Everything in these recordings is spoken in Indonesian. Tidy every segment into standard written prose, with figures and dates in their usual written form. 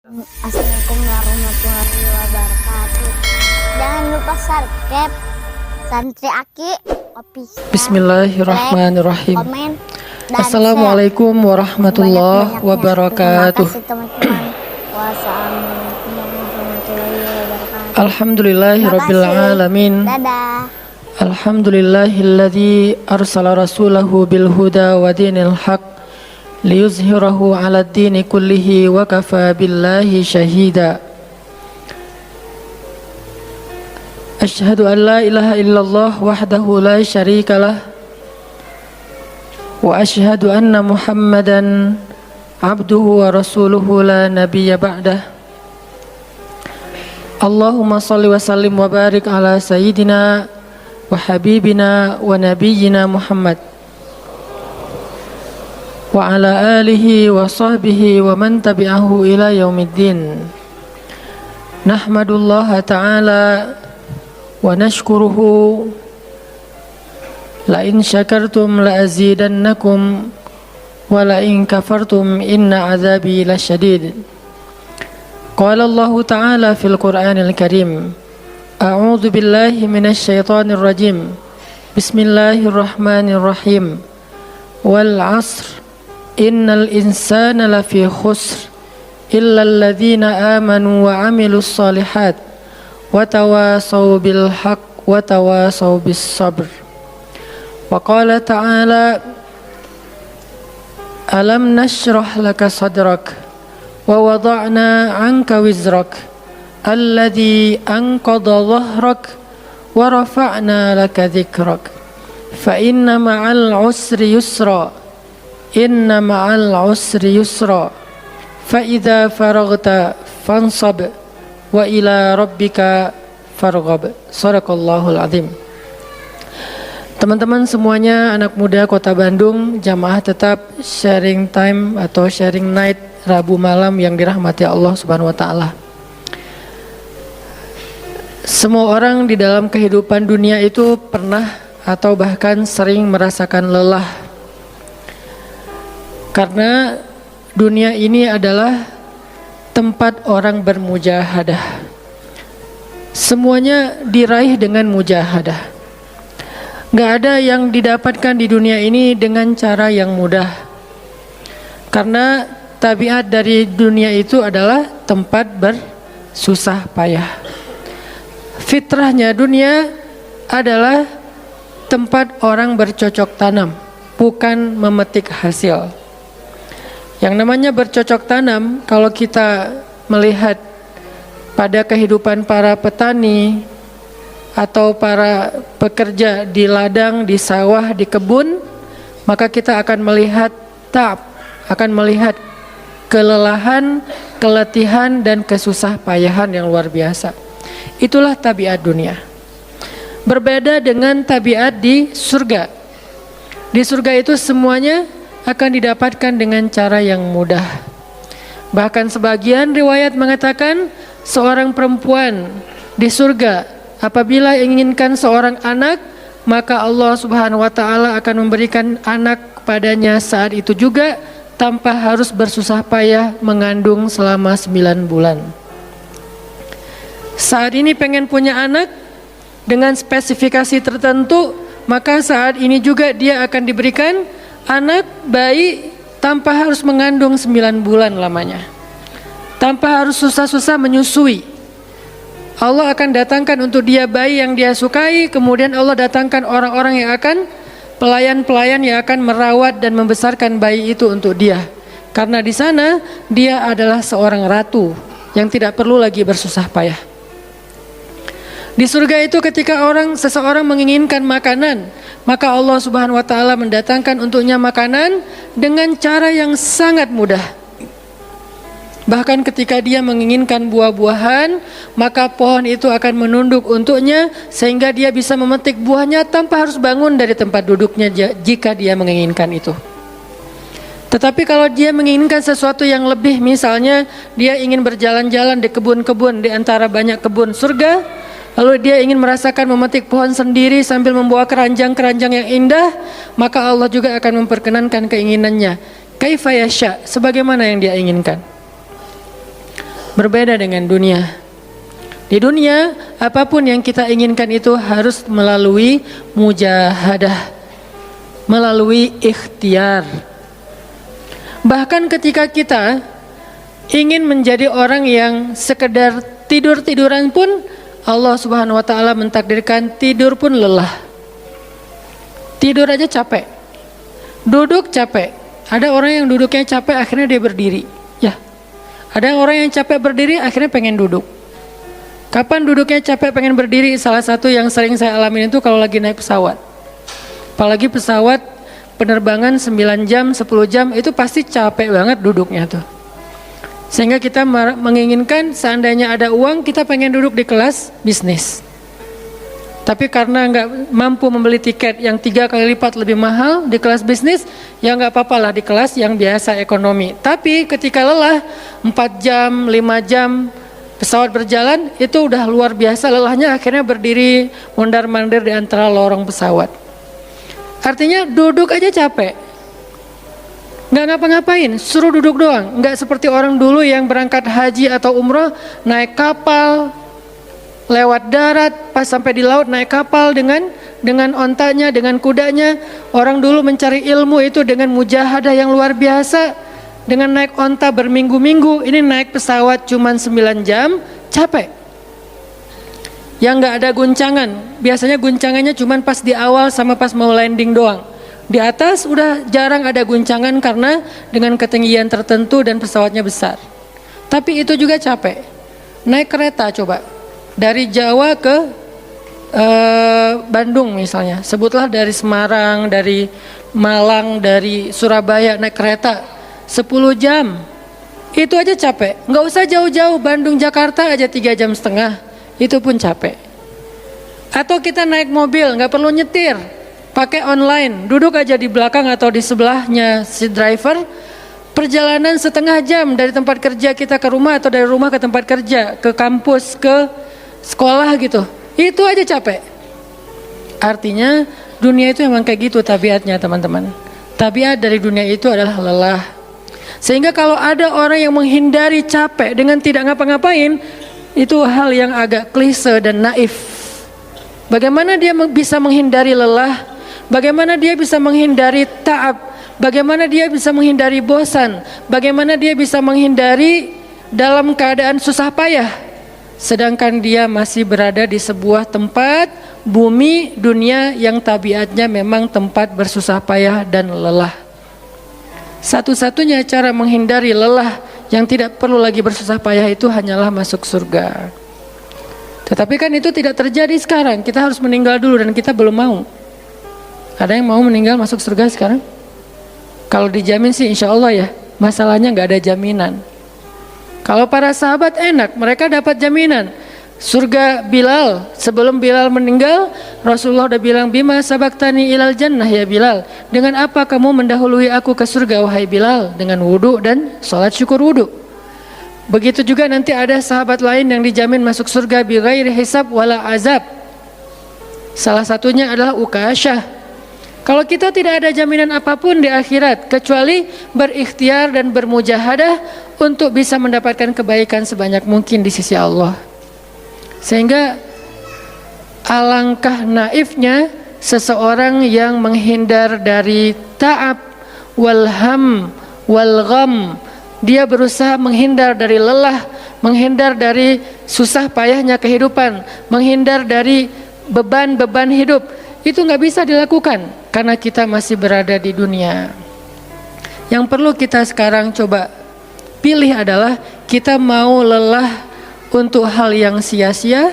Assalamualaikum warahmatullahi wabarakatuh. Jangan lupa subscribe Santri Aki Official. Bismillahirrahmanirrahim. Komen dan Assalamualaikum warahmatullahi wabarakatuh. Terima kasih teman-teman. Wassalamualaikum warahmatullahi wabarakatuh. Alhamdulillahirabbil alamin. Dadah. Alhamdulillahilladzi arsala rasulahu bil huda wa dinil haq liyuzhirahu 'alad dini kullihi wa kafa billahi syahida. Asyhadu an la ilaha illallah wahdahu la syarikalah wa asyhadu anna Muhammadan abduhu wa rasuluhu la nabiyya ba'dah. Allahumma salli wa sallim wa barik ala sayyidina wa habibina wa nabiyyina Muhammad wa ala alihi wa sahbihi wa man tabi'ahu ila yaumiddin. Nahmadullaha ta'ala wa nashkuruhu la in syakartum la azidannakum wa la in kafartum inna azabi lasyadid. Qala Allah ta'ala fil Qur'anil Karim, a'udzu billahi minasy syaithanir rajim. Bismillahirrahmanirrahim. Wal 'asr innal insana lafi khusr illa alladhina amanu wa 'amilus shalihat wa tawasaw bil haqq wa tawasaw bis sabr. Wa qala ta'ala alam nashrah laka sadrak wa wada'na 'anka wizrak alladhi anqadha dhahrak wa rafa'na laka dhikrak fa inna ma'al 'usri yusra inna ma'al 'usri yusra fa idza faraghta fansab wa ila rabbika farghab. Shadaqallahul azim. Teman-teman semuanya, anak muda Kota Bandung, jamaah tetap sharing time atau sharing night Rabu malam yang dirahmati Allah Subhanahu wa taala. Semua orang di dalam kehidupan dunia itu pernah atau bahkan sering merasakan lelah. Karena dunia ini adalah tempat orang bermujahadah. Semuanya diraih dengan mujahadah. Gak ada yang didapatkan di dunia ini dengan cara yang mudah. Karena tabiat dari dunia itu adalah tempat bersusah payah. Fitrahnya dunia adalah tempat orang bercocok tanam, bukan memetik hasil. Yang namanya bercocok tanam, kalau kita melihat pada kehidupan para petani atau para pekerja di ladang, di sawah, di kebun, maka kita akan melihat akan melihat kelelahan, keletihan, dan kesusah payahan yang luar biasa. Itulah tabiat dunia. Berbeda dengan tabiat di surga. Di surga itu semuanya akan didapatkan dengan cara yang mudah. Bahkan sebagian riwayat mengatakan seorang perempuan di surga apabila inginkan seorang anak, maka Allah Subhanahu wa taala akan memberikan anak kepadanya saat itu juga tanpa harus bersusah payah mengandung selama 9 bulan. Saat ini pengen punya anak dengan spesifikasi tertentu, maka saat ini juga dia akan diberikan anak bayi tanpa harus mengandung 9 bulan lamanya, tanpa harus susah-susah menyusui. Allah akan datangkan untuk dia bayi yang dia sukai, kemudian Allah datangkan orang-orang yang akan pelayan-pelayan yang akan merawat dan membesarkan bayi itu untuk dia. Karena di sana dia adalah seorang ratu yang tidak perlu lagi bersusah payah. Di surga itu ketika seseorang menginginkan makanan, maka Allah Subhanahu wa taala mendatangkan untuknya makanan dengan cara yang sangat mudah. Bahkan ketika dia menginginkan buah-buahan, maka pohon itu akan menunduk untuknya sehingga dia bisa memetik buahnya tanpa harus bangun dari tempat duduknya jika dia menginginkan itu. Tetapi kalau dia menginginkan sesuatu yang lebih, misalnya dia ingin berjalan-jalan di kebun-kebun di antara banyak kebun surga, lalu dia ingin merasakan memetik pohon sendiri sambil membawa keranjang-keranjang yang indah, maka Allah juga akan memperkenankan keinginannya kaifa yasha, sebagaimana yang dia inginkan. Berbeda dengan dunia. Di dunia, apapun yang kita inginkan itu harus melalui mujahadah, melalui ikhtiar. Bahkan ketika kita ingin menjadi orang yang sekedar tidur-tiduran pun, Allah Subhanahu wa taala mentakdirkan tidur pun lelah. Tidur aja capek. Duduk capek. Ada orang yang duduknya capek akhirnya dia berdiri. Ya. Ada orang yang capek berdiri akhirnya pengen duduk. Kapan duduknya capek pengen berdiri? Salah satu yang sering saya alamin itu kalau lagi naik pesawat. Apalagi pesawat penerbangan 9 jam, 10 jam itu pasti capek banget duduknya tuh. Sehingga kita menginginkan seandainya ada uang kita pengen duduk di kelas bisnis. Tapi karena nggak mampu membeli tiket yang 3 kali lipat lebih mahal di kelas bisnis, ya nggak apa-apa lah di kelas yang biasa ekonomi. Tapi ketika lelah 4 jam, 5 jam pesawat berjalan itu udah luar biasa lelahnya, akhirnya berdiri mondar-mandir di antara lorong pesawat. Artinya duduk aja capek, nggak ngapa-ngapain, suruh duduk doang. Nggak seperti orang dulu yang berangkat haji atau umroh naik kapal, lewat darat, pas sampai di laut naik kapal dengan ontanya, dengan kudanya. Orang dulu mencari ilmu itu dengan mujahadah yang luar biasa, dengan naik onta berminggu-minggu. Ini naik pesawat cuman 9 jam, capek. Yang nggak ada guncangan, biasanya guncangannya cuman pas di awal sama pas mau landing doang. Di atas udah jarang ada guncangan karena dengan ketinggian tertentu dan pesawatnya besar. Tapi itu juga capek. Naik kereta coba. Dari Jawa ke Bandung misalnya, sebutlah dari Semarang, dari Malang, dari Surabaya naik kereta 10 jam, itu aja capek. Nggak usah jauh-jauh, Bandung Jakarta aja 3,5 jam, itu pun capek. Atau kita naik mobil, nggak perlu nyetir, pakai online, duduk aja di belakang atau di sebelahnya si driver. Perjalanan setengah jam dari tempat kerja kita ke rumah atau dari rumah ke tempat kerja, ke kampus, ke sekolah gitu, itu aja capek. Artinya dunia itu memang kayak gitu tabiatnya teman-teman. Tabiat dari dunia itu adalah lelah. Sehingga kalau ada orang yang menghindari capek dengan tidak ngapa-ngapain, itu hal yang agak klise dan naif. Bagaimana dia bisa menghindari lelah? Bagaimana dia bisa menghindari ta'ab? Bagaimana dia bisa menghindari bosan? Bagaimana dia bisa menghindari dalam keadaan susah payah? Sedangkan dia masih berada di sebuah tempat bumi dunia yang tabiatnya memang tempat bersusah payah dan lelah. Satu-satunya cara menghindari lelah yang tidak perlu lagi bersusah payah itu hanyalah masuk surga. Tetapi kan itu tidak terjadi sekarang. Kita harus meninggal dulu dan kita belum mau. Ada yang mau meninggal masuk surga sekarang? Kalau dijamin sih insya Allah ya. Masalahnya nggak ada jaminan. Kalau para sahabat enak, mereka dapat jaminan. Surga Bilal, sebelum Bilal meninggal, Rasulullah udah bilang, bima sabaktani ilal jannah ya Bilal. Dengan apa kamu mendahului aku ke surga wahai Bilal? Dengan wudu dan sholat syukur wudu. Begitu juga nanti ada sahabat lain yang dijamin masuk surga bighairi hisab wala azab. Salah satunya adalah Ukasyah. Kalau kita tidak ada jaminan apapun di akhirat kecuali berikhtiar dan bermujahadah untuk bisa mendapatkan kebaikan sebanyak mungkin di sisi Allah. Sehingga alangkah naifnya seseorang yang menghindar dari ta'ab wal ham wal gham. Dia berusaha menghindar dari lelah, menghindar dari susah payahnya kehidupan, menghindar dari beban-beban hidup. Itu nggak bisa dilakukan karena kita masih berada di dunia. Yang perlu kita sekarang coba pilih adalah kita mau lelah untuk hal yang sia-sia?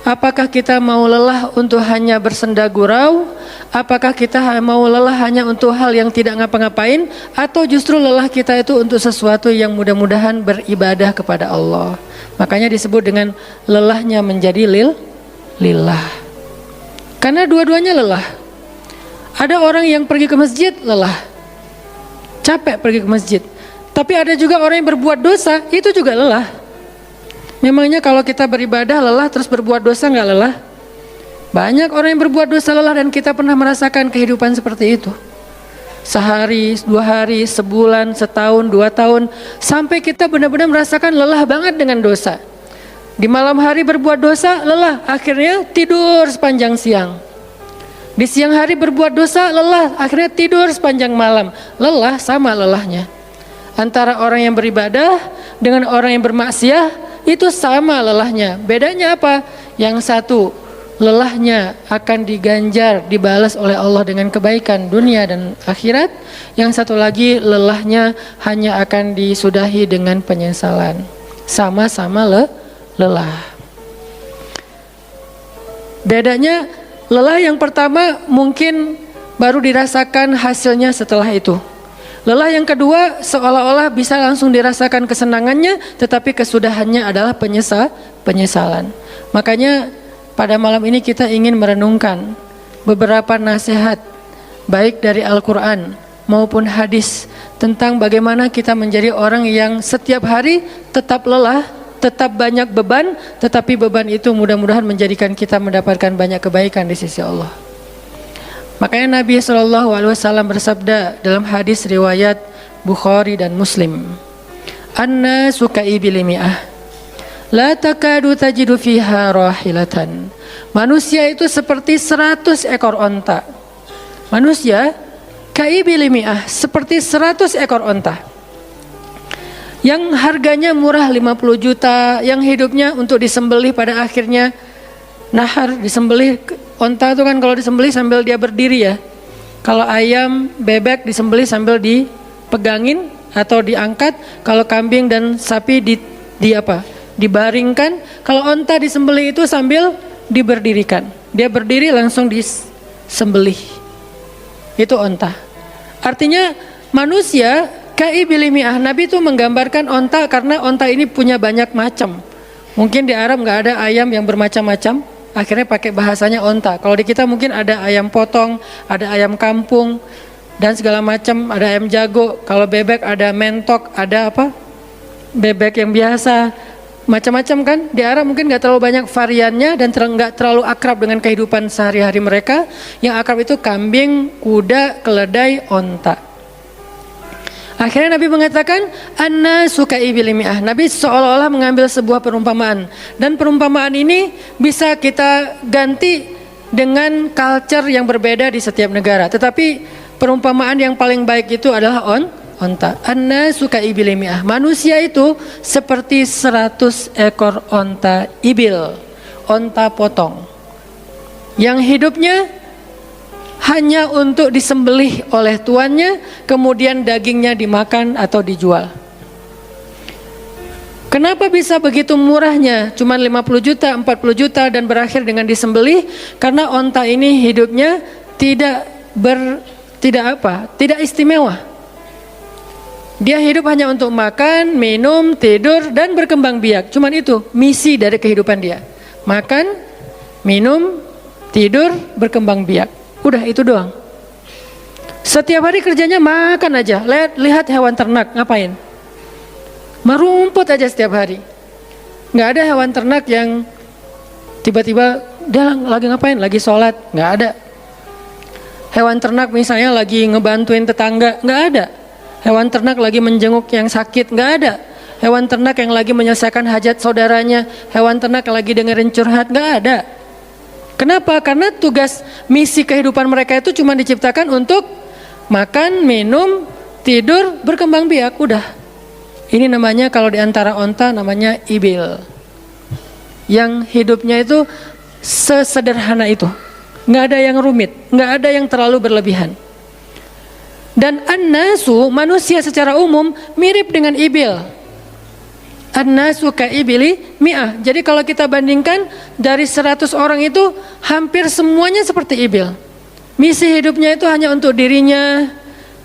Apakah kita mau lelah untuk hanya bersenda gurau? Apakah kita mau lelah hanya untuk hal yang tidak ngapa-ngapain? Atau justru lelah kita itu untuk sesuatu yang mudah-mudahan beribadah kepada Allah? Makanya disebut dengan lelahnya menjadi lillah. Karena dua-duanya lelah. Ada orang yang pergi ke masjid lelah, capek pergi ke masjid. Tapi ada juga orang yang berbuat dosa, itu juga lelah. Memangnya kalau kita beribadah lelah terus berbuat dosa nggak lelah? Banyak orang yang berbuat dosa lelah dan kita pernah merasakan kehidupan seperti itu. sehari, 2 hari, sebulan, setahun, 2 tahun, sampai kita benar-benar merasakan lelah banget dengan dosa. Di malam hari berbuat dosa, lelah, akhirnya tidur sepanjang siang. Di siang hari berbuat dosa, lelah, akhirnya tidur sepanjang malam. Lelah sama lelahnya. Antara orang yang beribadah dengan orang yang bermaksiat itu sama lelahnya. Bedanya apa? Yang satu, lelahnya akan diganjar, dibalas oleh Allah dengan kebaikan dunia dan akhirat. Yang satu lagi, lelahnya hanya akan disudahi dengan penyesalan. Sama-sama lelah. Bedanya, lelah yang pertama mungkin baru dirasakan hasilnya setelah itu. Lelah yang kedua seolah-olah bisa langsung dirasakan kesenangannya, tetapi kesudahannya adalah penyesalan. Makanya pada malam ini kita ingin merenungkan beberapa nasihat baik dari Al-Quran maupun hadis tentang bagaimana kita menjadi orang yang setiap hari tetap lelah, tetap banyak beban, tetapi beban itu mudah-mudahan menjadikan kita mendapatkan banyak kebaikan di sisi Allah. Makanya Nabi SAW bersabda dalam hadis riwayat Bukhari dan Muslim, "An-nasu ka'ibil mi'ah, la takadu tajidu fiha rahilatan." Manusia itu seperti 100 ekor onta. Manusia ka'ibil mi'ah, seperti 100 ekor onta. Yang harganya murah 50 juta, yang hidupnya untuk disembelih pada akhirnya nahar, disembelih. Onta itu kan kalau disembelih sambil dia berdiri ya. Kalau ayam, bebek disembelih sambil dipegangin atau diangkat. Kalau kambing dan sapi dibaringkan. Kalau onta disembelih itu sambil diberdirikan. Dia berdiri langsung disembelih. Itu onta. Artinya manusia ka'ibil mi'ah. Nabi itu menggambarkan onta karena onta ini punya banyak macam. Mungkin di Arab nggak ada ayam yang bermacam-macam, akhirnya pakai bahasanya onta. Kalau di kita mungkin ada ayam potong, ada ayam kampung dan segala macam, ada ayam jago. Kalau bebek ada mentok, ada bebek yang biasa, macam-macam kan. Di Arab mungkin nggak terlalu banyak variannya dan nggak terlalu akrab dengan kehidupan sehari-hari mereka. Yang akrab itu kambing, kuda, keledai, onta. Akhirnya Nabi mengatakan an-nasu ka'ibil mi'ah. Nabi seolah-olah mengambil sebuah perumpamaan, dan perumpamaan ini bisa kita ganti dengan culture yang berbeda di setiap negara. Tetapi perumpamaan yang paling baik itu adalah onta. An-nasu ka'ibil mi'ah. Manusia itu seperti 100 ekor onta ibil, onta potong, yang hidupnya hanya untuk disembelih oleh tuannya, kemudian dagingnya dimakan atau dijual. Kenapa bisa begitu murahnya? Cuma 50 juta, 40 juta dan berakhir dengan disembelih? Karena onta ini hidupnya tidak istimewa. Dia hidup hanya untuk makan, minum, tidur dan berkembang biak. Cuman itu misi dari kehidupan dia. Makan, minum, tidur, berkembang biak. Udah itu doang. Setiap hari kerjanya makan aja. Lihat hewan ternak ngapain? Merumput aja setiap hari. Nggak ada hewan ternak yang tiba-tiba dia lagi ngapain? Lagi sholat. Nggak ada. Hewan ternak misalnya lagi ngebantuin tetangga. Nggak ada. Hewan ternak lagi menjenguk yang sakit. Nggak ada. Hewan ternak yang lagi menyelesaikan hajat saudaranya. Hewan ternak yang lagi dengerin curhat. Nggak ada. Kenapa? Karena tugas misi kehidupan mereka itu cuma diciptakan untuk makan, minum, tidur, berkembang biak, udah. Ini namanya kalau diantara onta namanya ibil. Yang hidupnya itu sesederhana itu. Nggak ada yang rumit, nggak ada yang terlalu berlebihan. Dan an-nasu, manusia secara umum mirip dengan ibil. An-nasu ka'ibili mi'ah. Jadi kalau kita bandingkan dari 100 orang itu hampir semuanya seperti ibil. Misi hidupnya itu hanya untuk dirinya.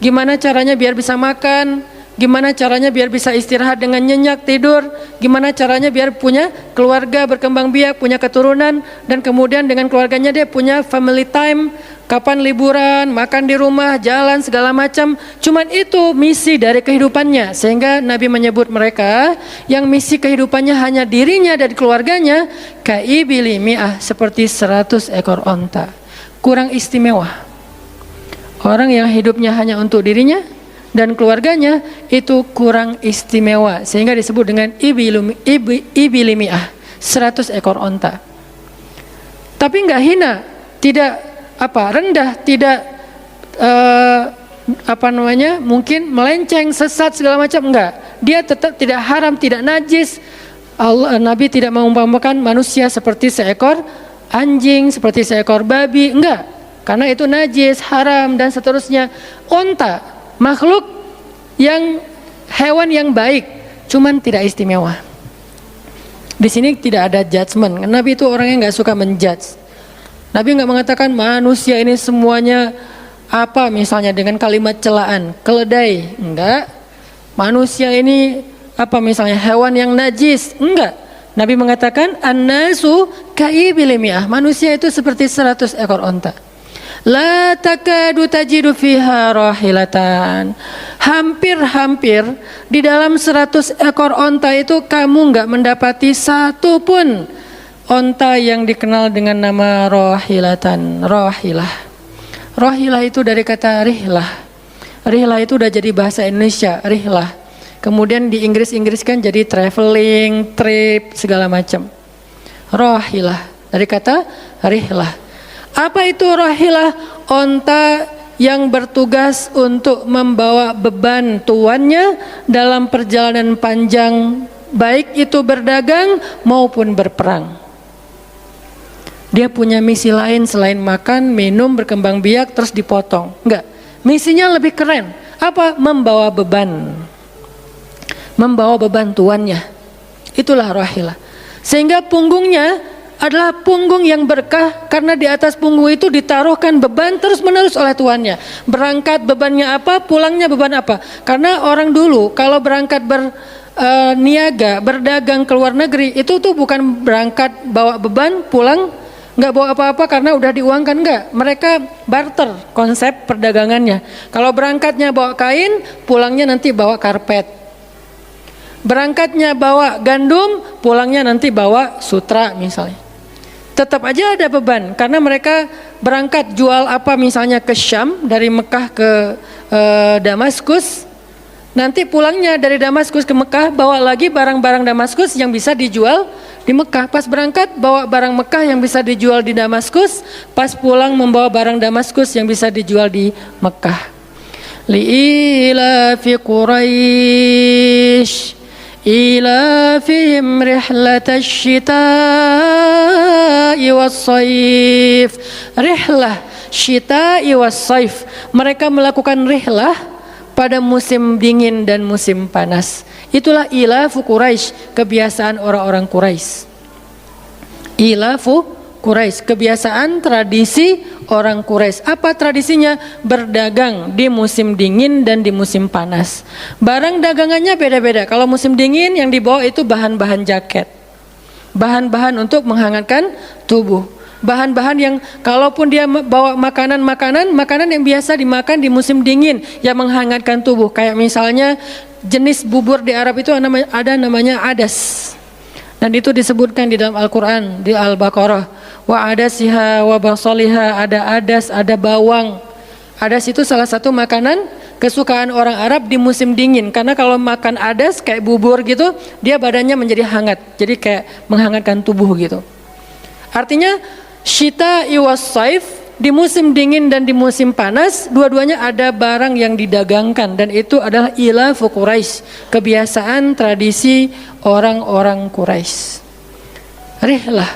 Gimana caranya biar bisa makan, gimana caranya biar bisa istirahat dengan nyenyak, tidur, gimana caranya biar punya keluarga, berkembang biak, punya keturunan, dan kemudian dengan keluarganya dia punya family time. Kapan liburan, makan di rumah, jalan segala macam. Cuman itu misi dari kehidupannya. Sehingga Nabi menyebut mereka yang misi kehidupannya hanya dirinya dan keluarganya, kaibili mi'ah, seperti 100 ekor onta. Kurang istimewa. Orang yang hidupnya hanya untuk dirinya dan keluarganya itu kurang istimewa, sehingga disebut dengan ibilimiah, 100 ekor onta. Tapi enggak hina, tidak rendah, tidak mungkin melenceng, sesat segala macam, enggak. Dia tetap tidak haram, tidak najis. Nabi tidak mengumpamakan manusia seperti seekor anjing, seperti seekor babi, enggak. Karena itu najis, haram dan seterusnya. Onta, makhluk yang hewan yang baik, cuman tidak istimewa. Di sini tidak ada judgement. Nabi itu orangnya nggak suka menjudge. Nabi nggak mengatakan manusia ini semuanya misalnya dengan kalimat celaan, keledai, enggak. Manusia ini misalnya hewan yang najis, enggak. Nabi mengatakan an-nasu kaibilimiah, manusia itu seperti 100 ekor onta. La takadu tajidu fiha rahilatan. Hampir-hampir di dalam 100 ekor onta itu kamu enggak mendapati satu pun onta yang dikenal dengan nama rahilatan. Rahilah itu dari kata rihlah. Rihlah itu udah jadi bahasa Indonesia, rihlah. Kemudian di Inggris-Inggriskan jadi traveling, trip, segala macam. Rahilah dari kata rihlah. Apa itu rahilah? Onta yang bertugas untuk membawa beban tuannya dalam perjalanan panjang, baik itu berdagang maupun berperang. Dia punya misi lain selain makan, minum, berkembang biak terus dipotong. Enggak, misinya lebih keren. Apa? Membawa beban. Membawa beban tuannya. Itulah rahilah. Sehingga punggungnya adalah punggung yang berkah, karena di atas punggung itu ditaruhkan beban terus menerus oleh tuannya. Berangkat bebannya apa, pulangnya beban apa. Karena orang dulu kalau berangkat berniaga, berdagang ke luar negeri, itu tuh bukan berangkat bawa beban, pulang nggak bawa apa-apa karena udah diuangkan, enggak. Mereka barter konsep perdagangannya. Kalau berangkatnya bawa kain, pulangnya nanti bawa karpet. Berangkatnya bawa gandum, pulangnya nanti bawa sutra misalnya. Tetap aja ada beban, karena mereka berangkat jual misalnya ke Syam, dari Mekah ke Damaskus. Nanti pulangnya dari Damaskus ke Mekah bawa lagi barang-barang Damaskus yang bisa dijual di Mekah. Pas berangkat bawa barang Mekah yang bisa dijual di Damaskus, pas pulang membawa barang Damaskus yang bisa dijual di Mekah. Li'ilafi Quraisy ilafihim rihlatash syita'i was-saif. Rihlah syita'i was-saif. Mereka melakukan rihlah pada musim dingin dan musim panas. Itulah ilafu Quraisy, kebiasaan orang-orang Quraisy. Ilafu Quraisy, kebiasaan tradisi orang Quraisy. Apa tradisinya? Berdagang di musim dingin dan di musim panas. Barang dagangannya beda-beda. Kalau musim dingin yang dibawa itu bahan-bahan jaket, bahan-bahan untuk menghangatkan tubuh, bahan-bahan yang kalaupun dia bawa makanan yang biasa dimakan di musim dingin yang menghangatkan tubuh. Kayak misalnya jenis bubur di Arab itu ada namanya adas. Dan itu disebutkan di dalam Al-Quran, di Al-Baqarah. Wa adasiha wa basaliha, ada adas, ada bawang. Adas itu salah satu makanan kesukaan orang Arab di musim dingin. Karena kalau makan adas kayak bubur gitu, dia badannya menjadi hangat. Jadi kayak menghangatkan tubuh gitu. Artinya syita iwas saif, di musim dingin dan di musim panas, dua-duanya ada barang yang didagangkan, dan itu adalah ilafu Quraisy, kebiasaan tradisi orang-orang Quraisy. Rihlah.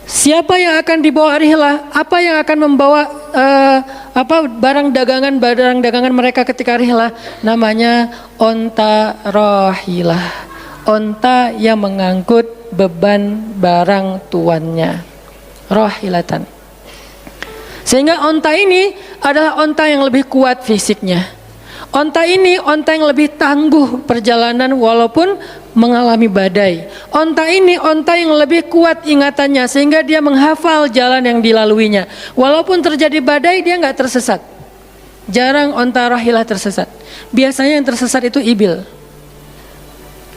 Siapa yang akan dibawa rihlah? Apa yang akan membawa barang dagangan mereka ketika rihlah? Namanya onta rahilah. Onta yang mengangkut beban barang tuannya. Rahilatan. Sehingga onta ini adalah onta yang lebih kuat fisiknya. Onta ini onta yang lebih tangguh perjalanan walaupun mengalami badai. Onta ini onta yang lebih kuat ingatannya sehingga dia menghafal jalan yang dilaluinya. Walaupun terjadi badai dia nggak tersesat. Jarang onta rahilah tersesat. Biasanya yang tersesat itu ibil.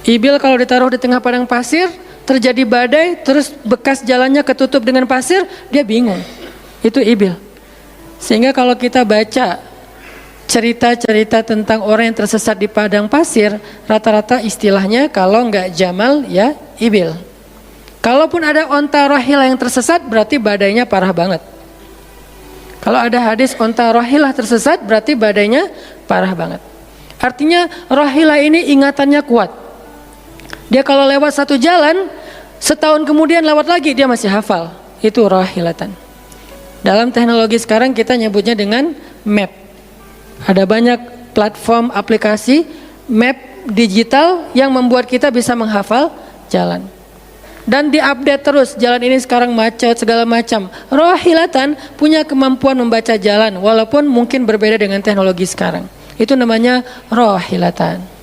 Ibil kalau ditaruh di tengah padang pasir, terjadi badai, terus bekas jalannya ketutup dengan pasir, dia bingung. Itu ibil. Sehingga kalau kita baca cerita-cerita tentang orang yang tersesat di padang pasir, rata-rata istilahnya kalau nggak jamal ya ibil. Kalaupun ada onta rohilah yang tersesat, berarti badainya parah banget. Kalau ada hadis onta rohilah tersesat, berarti badainya parah banget. Artinya rohilah ini ingatannya kuat. Dia kalau lewat satu jalan, setahun kemudian lewat lagi dia masih hafal. Itu rohilatan. Dalam teknologi sekarang kita nyebutnya dengan map. Ada banyak platform aplikasi map digital yang membuat kita bisa menghafal jalan. Dan diupdate terus, jalan ini sekarang macet segala macam. Rohilatan punya kemampuan membaca jalan walaupun mungkin berbeda dengan teknologi sekarang. Itu namanya rohilatan.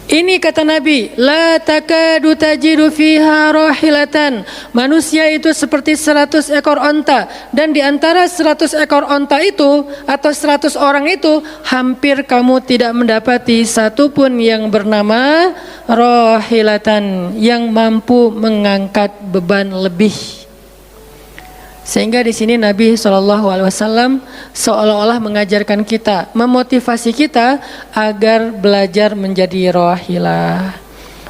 Ini kata Nabi, la takadu tajidu fiha rohilatan. Manusia itu seperti 100 ekor onta, dan di antara 100 ekor onta itu atau 100 orang itu hampir kamu tidak mendapati satupun yang bernama rohilatan yang mampu mengangkat beban lebih. Sehingga di sini Nabi SAW seolah-olah mengajarkan kita, memotivasi kita agar belajar menjadi rohilah.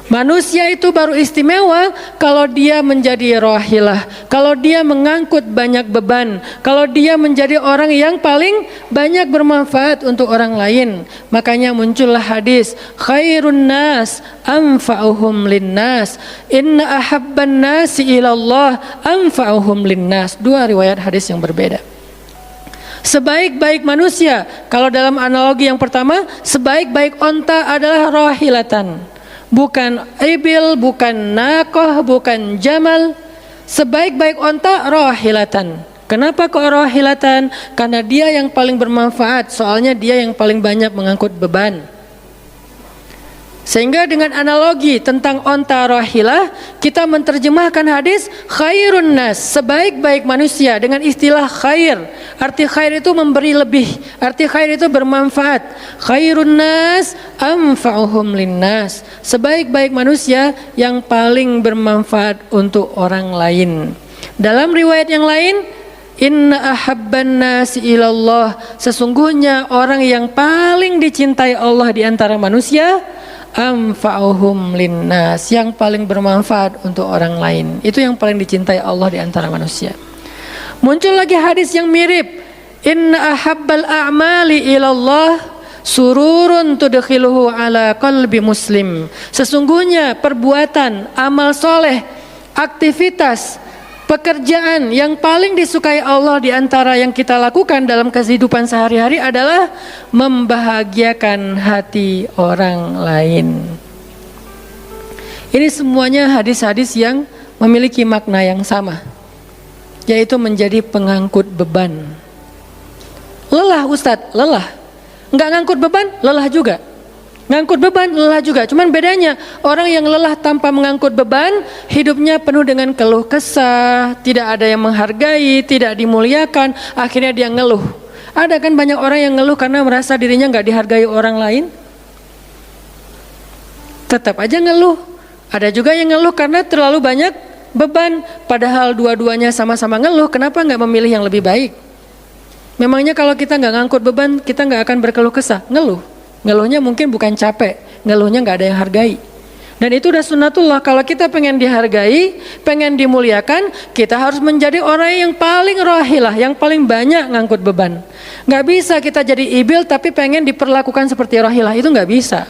Manusia itu baru istimewa kalau dia menjadi rohilah, kalau dia mengangkut banyak beban, kalau dia menjadi orang yang paling banyak bermanfaat untuk orang lain. Makanya muncullah hadis, khairun nas anfa'uhum linnas, inna ahabban nasi ilallah anfa'uhum linnas. Dua riwayat hadis yang berbeda. Sebaik-baik manusia, kalau dalam analogi yang pertama, sebaik-baik onta adalah rohilatan. Bukan ibil, bukan nakoh, bukan jamal. Sebaik-baik onta rohilatan. Kenapa kok rohilatan? Karena dia yang paling bermanfaat. Soalnya dia yang paling banyak mengangkut beban. Sehingga dengan analogi tentang onta rohilah, kita menerjemahkan hadis khairun nas, sebaik-baik manusia, dengan istilah khair. Arti khair itu memberi lebih, arti khair itu bermanfaat. Khairun nas anfa'uhum linnas, sebaik-baik manusia yang paling bermanfaat untuk orang lain. Dalam riwayat yang lain, inna ahabban nasi ilallah, sesungguhnya orang yang paling dicintai Allah di antara manusia, anfa'uhum linnas, yang paling bermanfaat untuk orang lain. Itu yang paling dicintai Allah di antara manusia. Muncul lagi hadis yang mirip, inna ahabbal a'mali ilallah sururun tudkhiluhu ala qalbi muslim, sesungguhnya perbuatan, amal soleh, aktivitas, pekerjaan yang paling disukai Allah di antara yang kita lakukan dalam kehidupan sehari-hari adalah membahagiakan hati orang lain. Ini semuanya hadis-hadis yang memiliki makna yang sama, yaitu menjadi pengangkut beban. Lelah Ustadz, lelah. Enggak ngangkut beban, lelah juga. Ngangkut beban, lelah juga. Cuman bedanya, orang yang lelah tanpa mengangkut beban, hidupnya penuh dengan keluh kesah, tidak ada yang menghargai, tidak dimuliakan, akhirnya dia ngeluh. Ada kan banyak orang yang ngeluh karena merasa dirinya nggak dihargai orang lain. Tetap aja ngeluh. Ada juga yang ngeluh karena terlalu banyak beban, padahal dua-duanya sama-sama ngeluh. Kenapa nggak memilih yang lebih baik? Memangnya kalau kita nggak ngangkut beban, kita nggak akan berkeluh kesah? Ngeluh. Ngeluhnya mungkin bukan capek, ngeluhnya nggak ada yang hargai. Dan itu udah sunnatullah. Kalau kita pengen dihargai, pengen dimuliakan, kita harus menjadi orang yang paling rohilah, yang paling banyak ngangkut beban. Nggak bisa kita jadi ibil tapi pengen diperlakukan seperti rohilah, itu nggak bisa.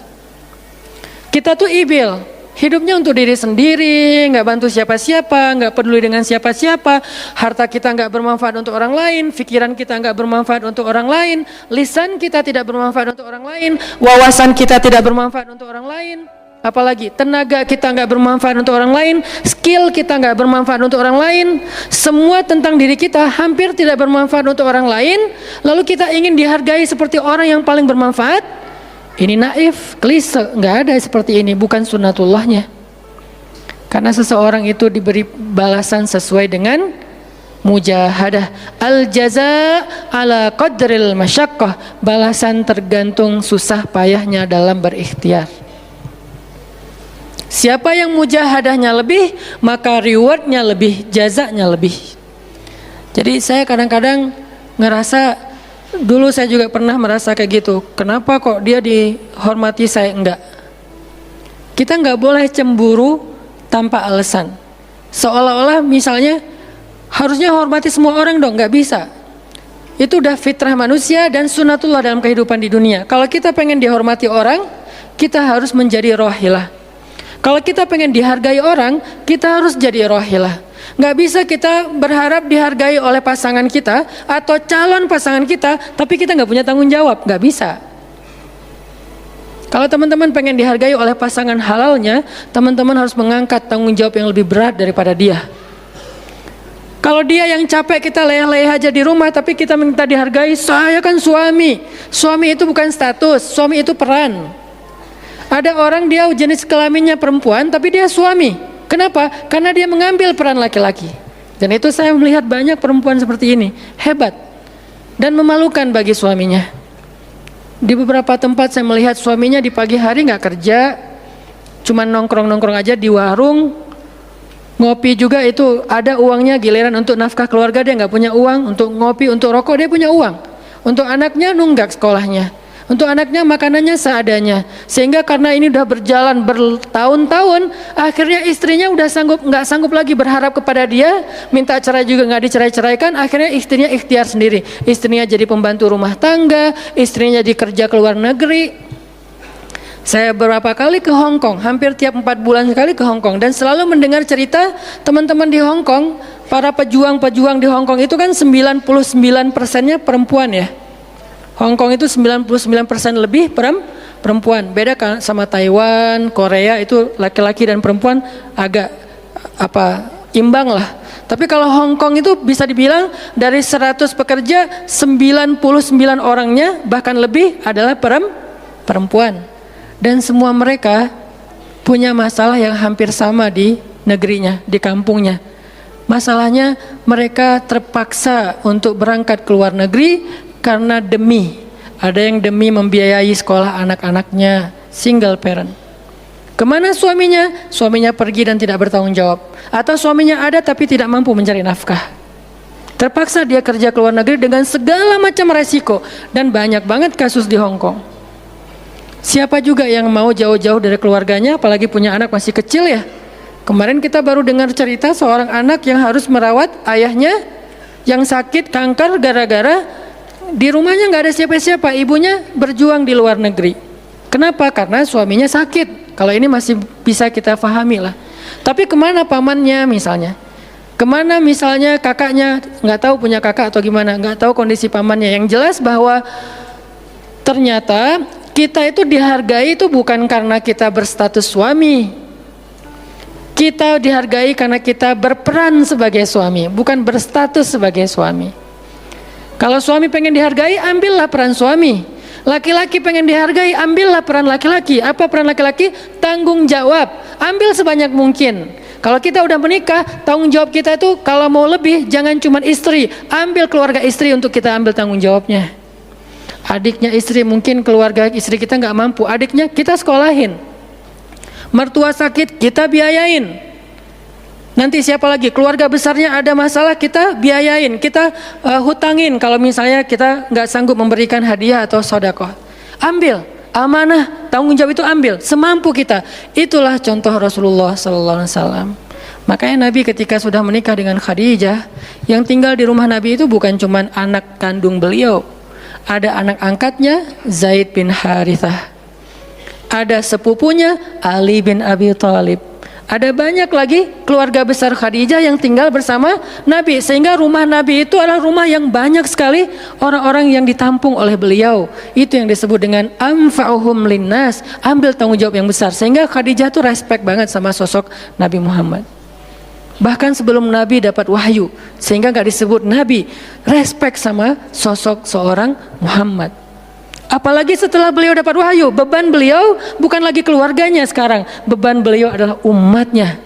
Kita tuh ibil, hidupnya untuk diri sendiri, nggak bantu siapa-siapa, nggak peduli dengan siapa-siapa. Harta kita nggak bermanfaat untuk orang lain, pikiran kita nggak bermanfaat untuk orang lain, lisan kita tidak bermanfaat untuk orang lain, wawasan kita tidak bermanfaat untuk orang lain. Apalagi tenaga kita nggak bermanfaat untuk orang lain, skill kita nggak bermanfaat untuk orang lain, semua tentang diri kita hampir tidak bermanfaat untuk orang lain. Lalu kita ingin dihargai seperti orang yang paling bermanfaat. Ini naif, klise, nggak ada seperti ini, bukan sunnatullahnya. Karena seseorang itu diberi balasan sesuai dengan mujahadah. Al jaza ala qadril masyaqqah, balasan tergantung susah payahnya dalam berikhtiar. Siapa yang mujahadahnya lebih, maka rewardnya lebih, jazanya lebih. Jadi saya kadang-kadang ngerasa, dulu saya juga pernah merasa kayak gitu. Kenapa kok dia dihormati saya enggak? Kita nggak boleh cemburu tanpa alasan. Seolah-olah misalnya harusnya hormati semua orang dong, nggak bisa. Itu udah fitrah manusia dan sunatullah dalam kehidupan di dunia. Kalau kita pengen dihormati orang, kita harus menjadi rohilah. Kalau kita pengen dihargai orang, kita harus jadi rohilah. Nggak bisa kita berharap dihargai oleh pasangan kita atau calon pasangan kita, tapi kita nggak punya tanggung jawab, nggak bisa. Kalau teman-teman pengen dihargai oleh pasangan halalnya, teman-teman harus mengangkat tanggung jawab yang lebih berat daripada dia. Kalau dia yang capek, kita leyeh-leyeh aja di rumah, tapi kita minta dihargai, saya kan suami. Suami itu bukan status, suami itu peran. Ada orang dia jenis kelaminnya perempuan, tapi dia suami. Kenapa? Karena dia mengambil peran laki-laki. Dan itu saya melihat banyak perempuan seperti ini, hebat dan memalukan bagi suaminya. Di beberapa tempat saya melihat suaminya di pagi hari nggak kerja, cuma nongkrong-nongkrong aja di warung, ngopi juga itu ada uangnya, giliran untuk nafkah keluarga dia nggak punya uang, untuk ngopi, untuk rokok dia punya uang, untuk anaknya nunggak sekolahnya, untuk anaknya makanannya seadanya. Sehingga karena ini udah berjalan bertahun-tahun, akhirnya istrinya udah nggak sanggup lagi berharap kepada dia, minta cerai juga nggak dicerai-ceraikan. Akhirnya istrinya ikhtiar sendiri, istrinya jadi pembantu rumah tangga, istrinya jadi kerja ke luar negeri. Saya beberapa kali ke Hong Kong, hampir tiap 4 bulan sekali ke Hong Kong, dan selalu mendengar cerita teman-teman di Hong Kong. Para pejuang-pejuang di Hong Kong itu kan 99%-nya perempuan ya. Hong Kong itu 99% lebih perempuan. Beda kan sama Taiwan, Korea, itu laki-laki dan perempuan agak imbang lah. Tapi kalau Hong Kong itu bisa dibilang dari 100 pekerja, 99 orangnya bahkan lebih adalah perempuan. Dan semua mereka punya masalah yang hampir sama di negerinya, di kampungnya. Masalahnya mereka terpaksa untuk berangkat ke luar negeri karena ada yang demi membiayai sekolah anak-anaknya, single parent. Kemana suaminya? Suaminya pergi dan tidak bertanggung jawab. Atau suaminya ada tapi tidak mampu mencari nafkah. Terpaksa dia kerja ke luar negeri dengan segala macam resiko. Dan banyak banget kasus di Hong Kong. Siapa juga yang mau jauh-jauh dari keluarganya, apalagi punya anak masih kecil ya. Kemarin kita baru dengar cerita seorang anak yang harus merawat ayahnya yang sakit kanker gara-gara di rumahnya nggak ada siapa-siapa, ibunya berjuang di luar negeri. Kenapa? Karena suaminya sakit. Kalau ini masih bisa kita pahami lah. Tapi kemana pamannya misalnya? Kemana misalnya kakaknya? Nggak tahu punya kakak atau gimana? Nggak tahu kondisi pamannya. Yang jelas bahwa ternyata kita itu dihargai itu bukan karena kita berstatus suami. Kita dihargai karena kita berperan sebagai suami, bukan berstatus sebagai suami. Kalau suami pengen dihargai, ambillah peran suami. Laki-laki pengen dihargai, ambillah peran laki-laki. Apa peran laki-laki? Tanggung jawab. Ambil sebanyak mungkin. Kalau kita udah menikah, tanggung jawab kita itu kalau mau lebih, jangan cuma istri. Ambil keluarga istri untuk kita ambil tanggung jawabnya. Adiknya istri, mungkin keluarga istri kita nggak mampu, adiknya kita sekolahin. Mertua sakit, kita biayain. Nanti siapa lagi? Keluarga besarnya ada masalah, kita biayain, kita hutangin. Kalau misalnya kita nggak sanggup memberikan hadiah atau sedekah, ambil amanah, tanggung jawab itu ambil semampu kita. Itulah contoh Rasulullah SAW. Makanya Nabi ketika sudah menikah dengan Khadijah, yang tinggal di rumah Nabi itu bukan cuma anak kandung beliau. Ada anak angkatnya Zaid bin Harithah, ada sepupunya Ali bin Abi Thalib, ada banyak lagi keluarga besar Khadijah yang tinggal bersama Nabi. Sehingga rumah Nabi itu adalah rumah yang banyak sekali orang-orang yang ditampung oleh beliau. Itu yang disebut dengan anfa'uhum linnas, ambil tanggung jawab yang besar. Sehingga Khadijah tuh respect banget sama sosok Nabi Muhammad. Bahkan sebelum Nabi dapat wahyu, sehingga gak disebut Nabi, respect sama sosok seorang Muhammad. Apalagi setelah beliau dapat wahyu, beban beliau bukan lagi keluarganya sekarang, beban beliau adalah umatnya.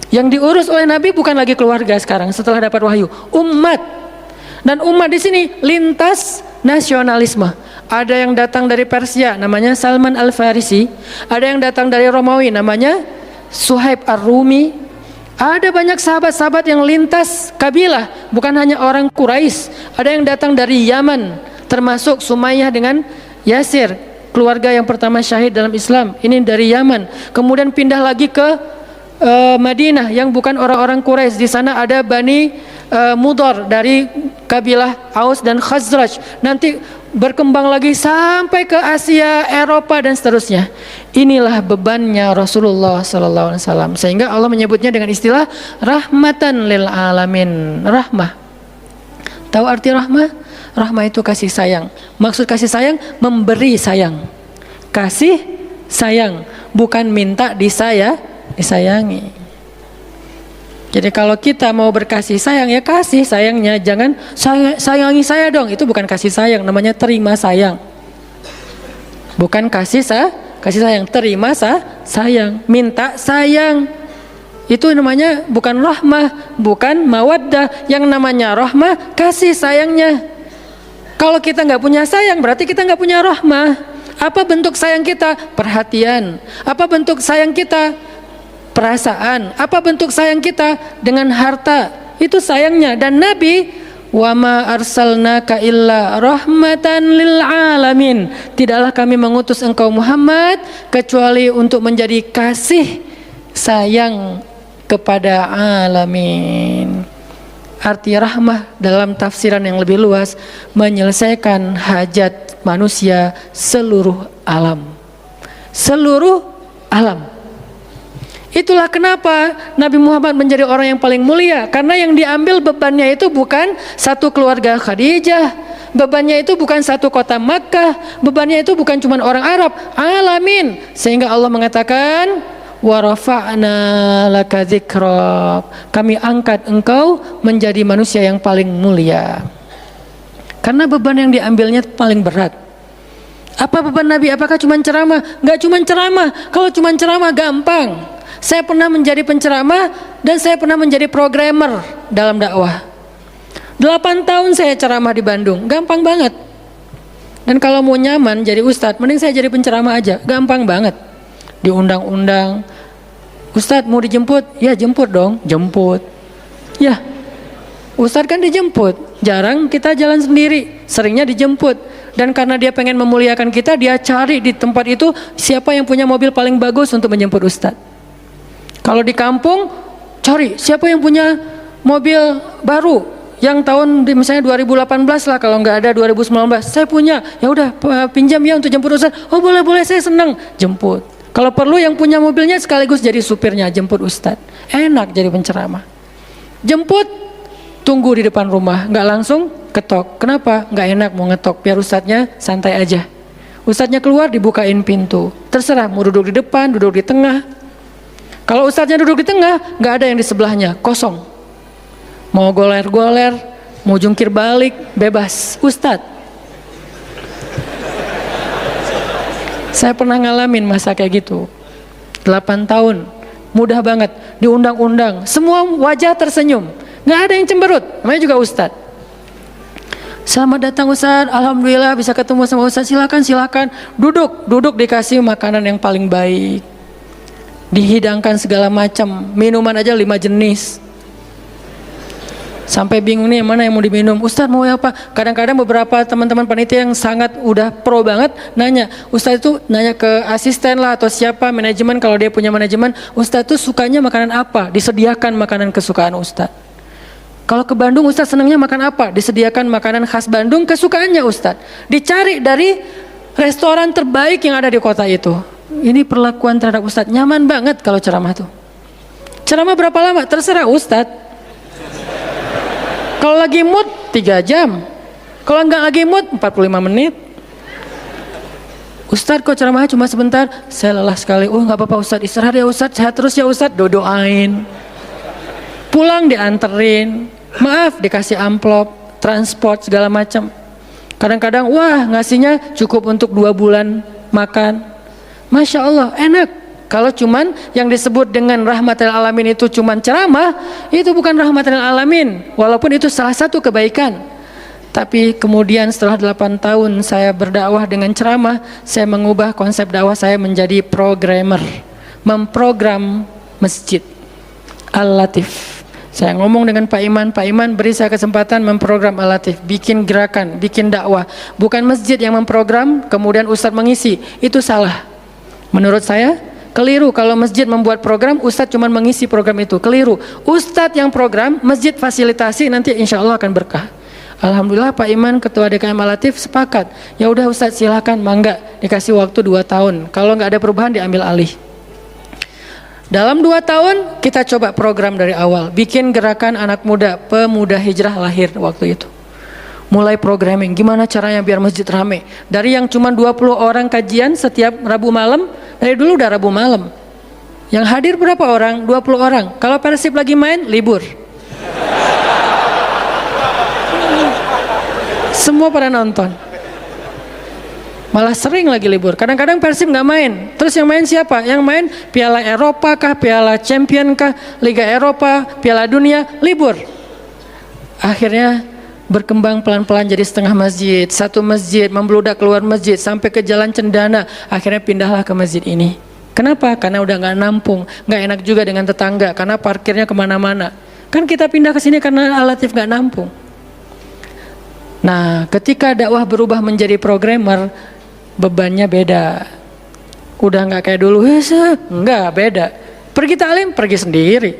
Yang diurus oleh Nabi bukan lagi keluarga sekarang setelah dapat wahyu, umat. Dan umat di sini lintas nasionalisme. Ada yang datang dari Persia, namanya Salman Al-Farisi. Ada yang datang dari Romawi, namanya Suhaib Ar-Rumi. Ada banyak sahabat-sahabat yang lintas kabilah, bukan hanya orang Quraisy. Ada yang datang dari Yaman, termasuk Sumayyah dengan Yasir, keluarga yang pertama syahid dalam Islam. Ini dari Yaman. Kemudian pindah lagi ke Madinah yang bukan orang-orang Quraisy. Di sana ada Bani Mudhar dari kabilah Aus dan Khazraj. Nanti berkembang lagi sampai ke Asia, Eropa dan seterusnya. Inilah bebannya Rasulullah sallallahu alaihi wasallam. Sehingga Allah menyebutnya dengan istilah rahmatan lil alamin. Rahmah. Tahu arti rahmah? Rahmah itu kasih sayang. Maksud kasih sayang memberi sayang. Kasih sayang, bukan minta disayangi. Jadi kalau kita mau berkasih sayang, ya kasih sayangnya, jangan sayangi saya dong. Itu bukan kasih sayang, namanya terima sayang. Bukan kasih sayang, terima sayang, minta sayang. Itu namanya bukan rahmah, bukan mawaddah. Yang namanya rahmah kasih sayangnya. Kalau kita nggak punya sayang, berarti kita nggak punya rahmah. Apa bentuk sayang kita? Perhatian. Apa bentuk sayang kita? Perasaan. Apa bentuk sayang kita? Dengan harta. Itu sayangnya. Dan Nabi, wa ma arsalnaka illa rahmatan lil alamin. Tidaklah kami mengutus engkau Muhammad kecuali untuk menjadi kasih sayang kepada alamin. Arti rahmah dalam tafsiran yang lebih luas, menyelesaikan hajat manusia seluruh alam. Seluruh alam. Itulah kenapa Nabi Muhammad menjadi orang yang paling mulia. Karena yang diambil bebannya itu bukan satu keluarga Khadijah, bebannya itu bukan satu kota Makkah, bebannya itu bukan cuma orang Arab, alamin. Sehingga Allah mengatakan, wa rafa'na laka dzikrak. Kami angkat engkau menjadi manusia yang paling mulia. Karena beban yang diambilnya paling berat. Apa beban Nabi? Apakah cuma ceramah? Enggak cuma ceramah. Kalau cuma ceramah gampang. Saya pernah menjadi penceramah dan saya pernah menjadi programmer dalam dakwah. 8 tahun saya ceramah di Bandung, gampang banget. Dan kalau mau nyaman jadi ustadz, mending saya jadi penceramah aja, gampang banget. Diundang-undang, ustadz mau dijemput? Ya jemput dong, jemput. Ya, ustadz kan dijemput, jarang kita jalan sendiri, seringnya dijemput. Dan karena dia pengen memuliakan kita, dia cari di tempat itu siapa yang punya mobil paling bagus untuk menjemput ustadz. Kalau di kampung, cari siapa yang punya mobil baru yang tahun misalnya 2018 lah, kalau nggak ada 2019. Saya punya, ya udah pinjam ya untuk jemput ustadz. Oh boleh, saya senang, jemput. Kalau perlu yang punya mobilnya sekaligus jadi supirnya, jemput ustadz. Enak jadi penceramah. Jemput, tunggu di depan rumah, nggak langsung ketok. Kenapa? Nggak enak mau ngetok, biar ustadznya santai aja. Ustadznya keluar, dibukain pintu. Terserah mau duduk di depan, duduk di tengah. Kalau ustadznya duduk di tengah, nggak ada yang di sebelahnya, kosong. Mau goler-goler, mau jungkir balik, bebas. Ustadz. Saya pernah ngalamin masa kayak gitu. 8 tahun, mudah banget, diundang-undang. Semua wajah tersenyum, nggak ada yang cemberut, namanya juga ustadz. Selamat datang ustadz, alhamdulillah bisa ketemu sama ustadz, silakan. Duduk dikasih makanan yang paling baik. Dihidangkan segala macam, minuman aja 5 jenis. Sampai bingung nih mana yang mau diminum. Ustadz mau apa? Kadang-kadang beberapa teman-teman panitia yang sangat udah pro banget nanya. Ustadz itu nanya ke asisten lah atau siapa manajemen, kalau dia punya manajemen, Ustadz itu sukanya makanan apa? Disediakan makanan kesukaan Ustadz. Kalau ke Bandung Ustadz senangnya makan apa? Disediakan makanan khas Bandung kesukaannya Ustadz. Dicari dari restoran terbaik yang ada di kota itu. Ini perlakuan terhadap ustadz, nyaman banget kalau ceramah tuh. Ceramah berapa lama? Terserah ustadz. Kalau lagi mood 3 jam. Kalau nggak lagi mood 45 menit. Ustadz kok ceramahnya cuma sebentar? Saya lelah sekali. Oh nggak apa-apa ustadz, istirahat ya ustadz, sehat terus ya ustadz. Doain. Pulang dianterin. Maaf dikasih amplop, transport segala macam. Kadang-kadang wah ngasihnya cukup untuk 2 bulan makan. Masya Allah, enak. Kalau cuman yang disebut dengan rahmatil alamin itu cuman ceramah, itu bukan rahmatil alamin. Walaupun itu salah satu kebaikan. Tapi kemudian setelah 8 tahun saya berdakwah dengan ceramah, saya mengubah konsep dakwah saya menjadi programmer. Memprogram masjid. Al-Latif. Saya ngomong dengan Pak Iman beri saya kesempatan memprogram Al-Latif, bikin gerakan, bikin dakwah. Bukan masjid yang memprogram, kemudian Ustadz mengisi. Itu salah. Menurut saya, keliru kalau masjid membuat program, Ustadz cuma mengisi program itu. Keliru. Ustadz yang program, masjid fasilitasi, nanti insya Allah akan berkah. Alhamdulillah Pak Iman, Ketua DKM Al-Latif sepakat. Ya udah Ustadz silahkan, mangga, dikasih waktu 2 tahun. Kalau nggak ada perubahan diambil alih. Dalam 2 tahun kita coba program dari awal, bikin gerakan anak muda, pemuda hijrah lahir waktu itu. Mulai programming, gimana caranya biar masjid rame. Dari yang cuma 20 orang kajian setiap Rabu malam, dari dulu udah Rabu malam. Yang hadir berapa orang? 20 orang. Kalau Persib lagi main, libur. Semua pada nonton. Malah sering lagi libur. Kadang-kadang Persib nggak main. Terus yang main siapa? Yang main Piala Eropa kah, Piala Champion kah, Liga Eropa, Piala Dunia, libur. Akhirnya berkembang pelan-pelan jadi setengah masjid, satu masjid, membludak keluar masjid sampai ke Jalan Cendana. Akhirnya pindahlah ke masjid ini. Kenapa? Karena udah nggak nampung, nggak enak juga dengan tetangga, karena parkirnya kemana-mana. Kan kita pindah ke sini karena Al-Latif nggak nampung. Nah, ketika dakwah berubah menjadi programmer, bebannya beda. Udah nggak kayak dulu, nggak beda. Pergi taklim, pergi sendiri.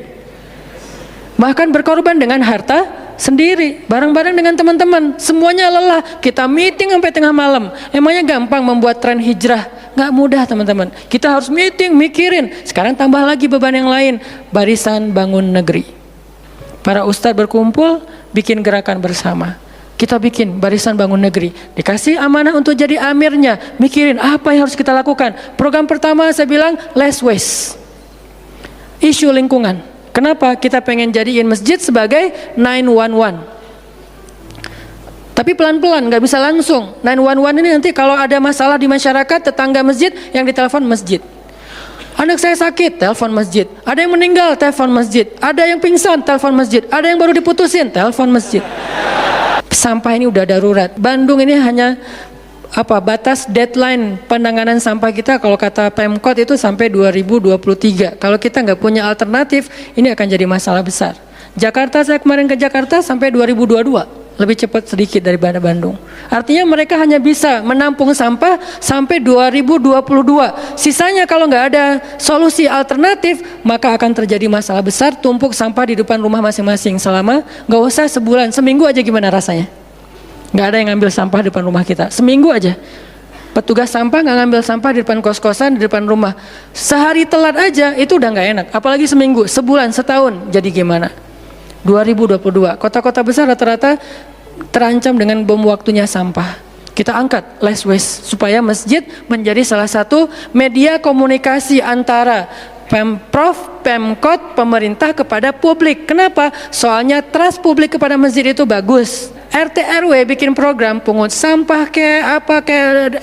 Bahkan berkorban dengan harta sendiri, bareng-bareng dengan teman-teman. Semuanya lelah. Kita meeting sampai tengah malam. Emangnya gampang membuat tren hijrah? Nggak mudah teman-teman. Kita harus meeting, mikirin. Sekarang tambah lagi beban yang lain. Barisan Bangun Negeri. Para ustadz berkumpul, bikin gerakan bersama. Kita bikin Barisan Bangun Negeri, dikasih amanah untuk jadi amirnya, mikirin apa yang harus kita lakukan. Program pertama saya bilang less waste, isu lingkungan. Kenapa? Kita pengen jadiin masjid sebagai 911. Tapi pelan-pelan, nggak bisa langsung. 911 ini nanti kalau ada masalah di masyarakat, tetangga masjid yang ditelepon masjid. Anak saya sakit, telepon masjid. Ada yang meninggal, telepon masjid. Ada yang pingsan, telepon masjid. Ada yang baru diputusin, telepon masjid. Sampah ini udah darurat. Bandung ini hanya batas deadline penanganan sampah kita kalau kata Pemkot itu sampai 2023. Kalau kita nggak punya alternatif, ini akan jadi masalah besar. Jakarta, saya kemarin ke Jakarta sampai 2022, lebih cepat sedikit daripada Bandung. Artinya mereka hanya bisa menampung sampah sampai 2022. Sisanya kalau nggak ada solusi alternatif, maka akan terjadi masalah besar, tumpuk sampah di depan rumah masing-masing selama nggak usah sebulan, seminggu aja gimana rasanya? Nggak ada yang ngambil sampah di depan rumah kita, seminggu aja. Petugas sampah nggak ngambil sampah di depan kos-kosan, di depan rumah. Sehari telat aja itu udah nggak enak, apalagi seminggu, sebulan, setahun, jadi gimana? 2022, kota-kota besar rata-rata terancam dengan bom waktunya sampah. Kita angkat less waste supaya masjid menjadi salah satu media komunikasi antara Pemprov, Pemkot, pemerintah kepada publik. Kenapa? Soalnya trust publik kepada masjid itu bagus. RT RW bikin program pungut sampah kayak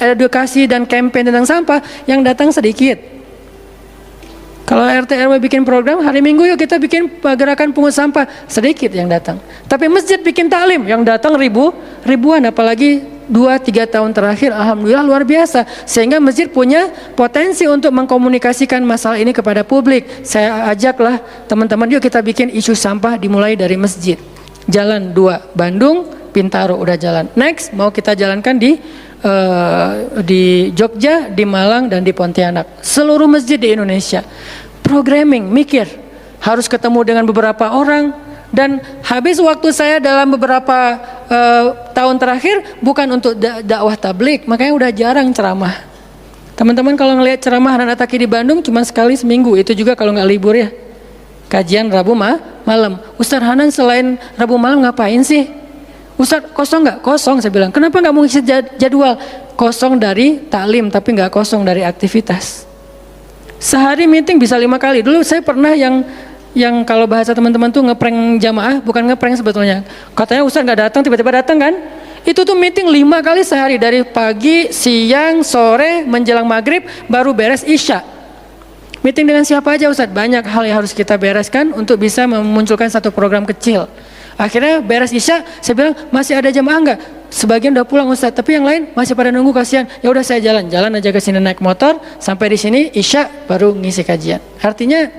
edukasi dan campaign tentang sampah, yang datang sedikit. Kalau RT RW bikin program, hari Minggu yuk kita bikin gerakan pungut sampah, sedikit yang datang. Tapi masjid bikin taklim, yang datang ribuan, apalagi 2-3 tahun terakhir, alhamdulillah luar biasa. Sehingga masjid punya potensi untuk mengkomunikasikan masalah ini kepada publik. Saya ajaklah teman-teman, yuk kita bikin isu sampah dimulai dari masjid. Jalan 2, Bandung, Bintaro udah jalan. Next mau kita jalankan di Jogja, di Malang, dan di Pontianak. Seluruh masjid di Indonesia. Programming, mikir, harus ketemu dengan beberapa orang. Dan habis waktu saya dalam beberapa tahun terakhir bukan untuk dakwah tablik, makanya udah jarang ceramah. Teman-teman kalau ngelihat ceramah anak Taki di Bandung cuma sekali seminggu, itu juga kalau nggak libur ya. Kajian Rabu malam. Ustaz Hanan selain Rabu malam ngapain sih? Ustaz kosong nggak? Kosong, saya bilang. Kenapa nggak mau ngisi jadwal? Kosong dari taklim, tapi nggak kosong dari aktivitas. Sehari meeting bisa 5 kali. Dulu saya pernah yang kalau bahasa teman-teman tuh ngeprank jamaah, bukan ngeprank sebetulnya. Katanya Ustaz nggak datang, tiba-tiba datang kan? Itu tuh meeting 5 kali sehari, dari pagi, siang, sore, menjelang maghrib, baru beres isya. Meeting dengan siapa aja Ustaz? Banyak hal yang harus kita bereskan untuk bisa memunculkan satu program kecil. Akhirnya beres isya, saya bilang masih ada jamaah enggak? Sebagian udah pulang Ustaz, tapi yang lain masih pada nunggu, kasihan. Ya udah saya jalan aja ke sini naik motor, sampai di sini isya baru ngisi kajian. Artinya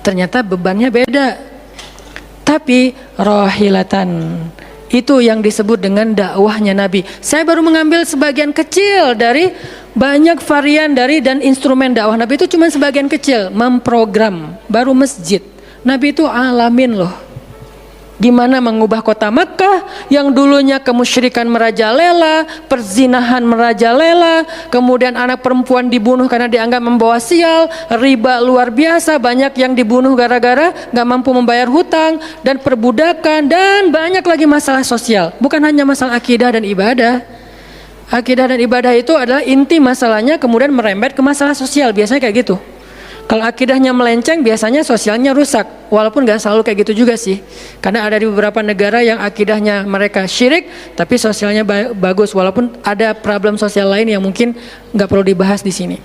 Ternyata bebannya beda. Tapi rohilatan, itu yang disebut dengan dakwahnya Nabi. Saya baru mengambil sebagian kecil dari banyak varian dari dan instrumen dakwah Nabi. Itu cuma sebagian kecil, memprogram. Baru masjid. Nabi itu alamin loh. Gimana mengubah kota Makkah yang dulunya kemusyrikan merajalela, perzinahan merajalela, kemudian anak perempuan dibunuh karena dianggap membawa sial, riba luar biasa, banyak yang dibunuh gara-gara gak mampu membayar hutang, dan perbudakan, dan banyak lagi masalah sosial. Bukan hanya masalah akidah dan ibadah. Akidah dan ibadah itu adalah inti masalahnya, kemudian merembet ke masalah sosial, biasanya kayak gitu. Kalau akidahnya melenceng, biasanya sosialnya rusak. Walaupun gak selalu kayak gitu juga sih. Karena ada di beberapa negara yang akidahnya mereka syirik, tapi sosialnya bagus. Walaupun ada problem sosial lain yang mungkin gak perlu dibahas di sini.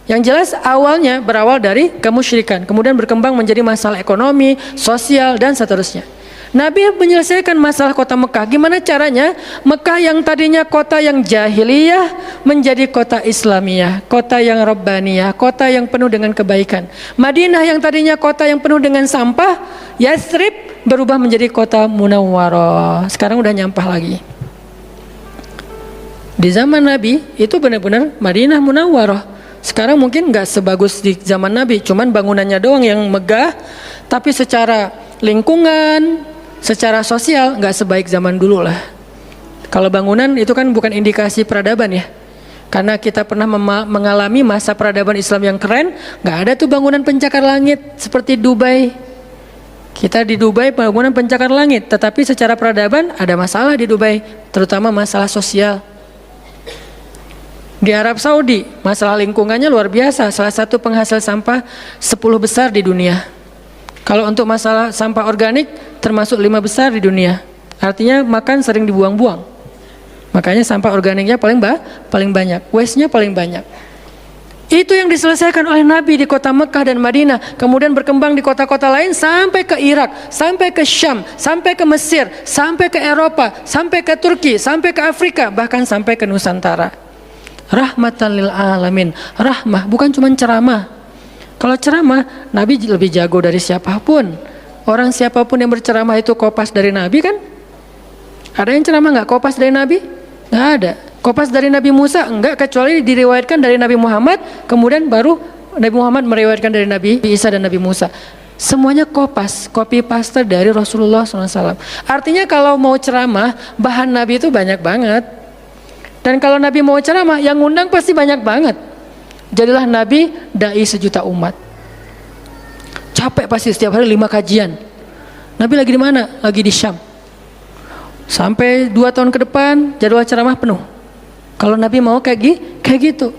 Yang jelas awalnya berawal dari kemusyrikan, kemudian berkembang menjadi masalah ekonomi, sosial, dan seterusnya. Nabi menyelesaikan masalah kota Mekah. Gimana caranya? Mekah yang tadinya kota yang jahiliyah menjadi kota Islamiyah, kota yang rabbaniyah, kota yang penuh dengan kebaikan. Madinah yang tadinya kota yang penuh dengan sampah, Yathrib berubah menjadi kota munawwarah. Sekarang udah nyampah lagi. Di zaman Nabi itu benar-benar Madinah munawwarah. Sekarang mungkin nggak sebagus di zaman Nabi, cuman bangunannya doang yang megah, tapi secara lingkungan, secara sosial nggak sebaik zaman dulu lah. Kalau bangunan itu kan bukan indikasi peradaban ya, karena kita pernah mengalami masa peradaban Islam yang keren. Nggak ada tuh bangunan pencakar langit seperti Dubai. Kita di Dubai bangunan pencakar langit, tetapi secara peradaban ada masalah di Dubai, terutama masalah sosial. Di Arab Saudi masalah lingkungannya luar biasa, salah satu penghasil sampah 10 besar di dunia. Kalau untuk masalah sampah organik termasuk 5 besar di dunia. Artinya makan sering dibuang-buang. Makanya sampah organiknya paling banyak, waste-nya paling banyak. Itu yang diselesaikan oleh Nabi di kota Mekah dan Madinah, kemudian berkembang di kota-kota lain sampai ke Irak, sampai ke Syam, sampai ke Mesir, sampai ke Eropa, sampai ke Turki, sampai ke Afrika, bahkan sampai ke Nusantara. Rahmatan lil alamin. Rahmah, bukan cuma ceramah. Kalau ceramah, Nabi lebih jago dari siapapun. Orang siapapun yang berceramah itu kopas dari Nabi kan? Ada yang ceramah nggak kopas dari Nabi? Nggak ada. Kopas dari Nabi Musa? Enggak, kecuali diriwayatkan dari Nabi Muhammad, kemudian baru Nabi Muhammad meriwayatkan dari Nabi Isa dan Nabi Musa. Semuanya kopas, copy paste dari Rasulullah SAW. Artinya kalau mau ceramah, bahan Nabi itu banyak banget. Dan kalau Nabi mau ceramah, yang ngundang pasti banyak banget. Jadilah Nabi dai sejuta umat. Capek pasti setiap hari 5 kajian. Nabi lagi di mana? Lagi di Syam. Sampai 2 tahun ke depan jadwal ceramah penuh. Kalau Nabi mau kayak gitu.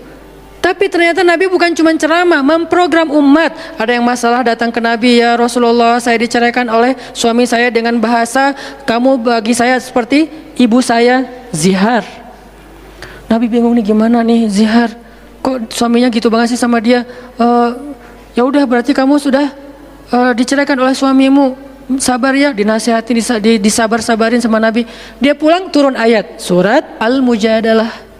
Tapi ternyata Nabi bukan cuma ceramah, memprogram umat. Ada yang masalah datang ke Nabi, ya Rasulullah, saya diceraikan oleh suami saya dengan bahasa kamu bagi saya seperti ibu saya, zihar. Nabi bingung nih, gimana nih zihar? Kok suaminya gitu banget sih sama dia? Ya udah, berarti kamu sudah diceraikan oleh suamimu. Sabar ya, dinasihati, disabar-sabarin sama Nabi. Dia pulang turun ayat surat Al-Mujadalah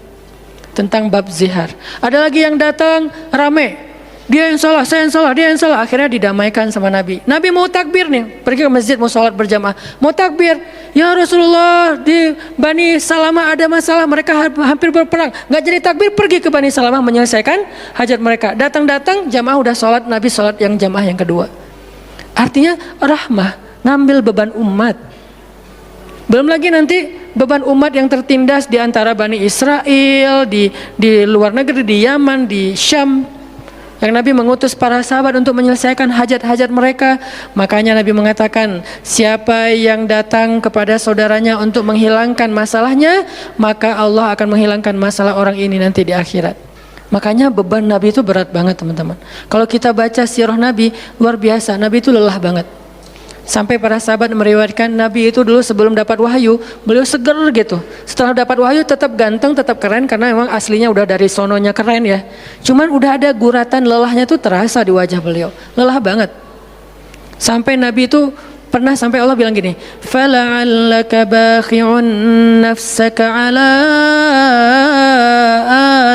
tentang bab zihar. Ada lagi yang datang rame. Dia yang salah, saya yang salah, dia yang salah. Akhirnya didamaikan sama Nabi. Nabi mau takbir nih, pergi ke masjid mau sholat berjamaah. Mau takbir, ya Rasulullah, di Bani Salamah ada masalah, mereka hampir berperang. Nggak jadi takbir, pergi ke Bani Salamah menyelesaikan hajat mereka. Datang-datang jamaah udah sholat, Nabi sholat yang jamaah yang kedua. Artinya rahmah, ngambil beban umat. Belum lagi nanti beban umat yang tertindas di antara Bani Israel, di luar negeri, di Yaman, di Syam. Yang Nabi mengutus para sahabat untuk menyelesaikan hajat-hajat mereka. Makanya Nabi mengatakan, siapa yang datang kepada saudaranya untuk menghilangkan masalahnya, maka Allah akan menghilangkan masalah orang ini nanti di akhirat. Makanya beban Nabi itu berat banget teman-teman. Kalau kita baca sirah Nabi, luar biasa. Nabi itu lelah banget. Sampai para sahabat meriwayatkan Nabi itu dulu sebelum dapat wahyu, beliau seger gitu. Setelah dapat wahyu tetap ganteng, tetap keren, karena memang aslinya udah dari sononya keren ya. Cuman udah ada guratan lelahnya tuh terasa di wajah beliau. Lelah banget. Sampai Nabi itu pernah sampai Allah bilang gini, fala'allaka bakhi'un nafsaka ala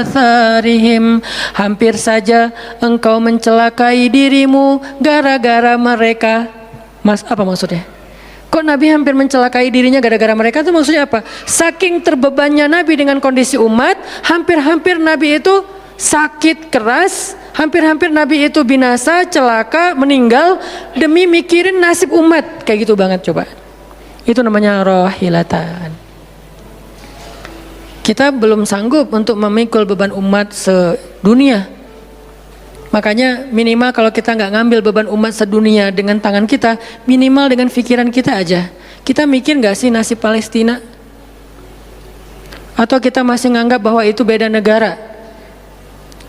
atharihim, hampir saja engkau mencelakai dirimu gara-gara mereka. Apa maksudnya? Kok Nabi hampir mencelakai dirinya gara-gara mereka? Itu maksudnya apa? Saking terbebannya Nabi dengan kondisi umat, hampir-hampir Nabi itu sakit keras, hampir-hampir Nabi itu binasa, celaka, meninggal demi mikirin nasib umat. Kayak gitu banget coba. Itu namanya rohilatan. Kita belum sanggup untuk memikul beban umat sedunia. Makanya minimal kalau kita nggak ngambil beban umat sedunia dengan tangan kita, minimal dengan pikiran kita aja. Kita mikir nggak sih nasib Palestina? Atau kita masih nganggap bahwa itu beda negara?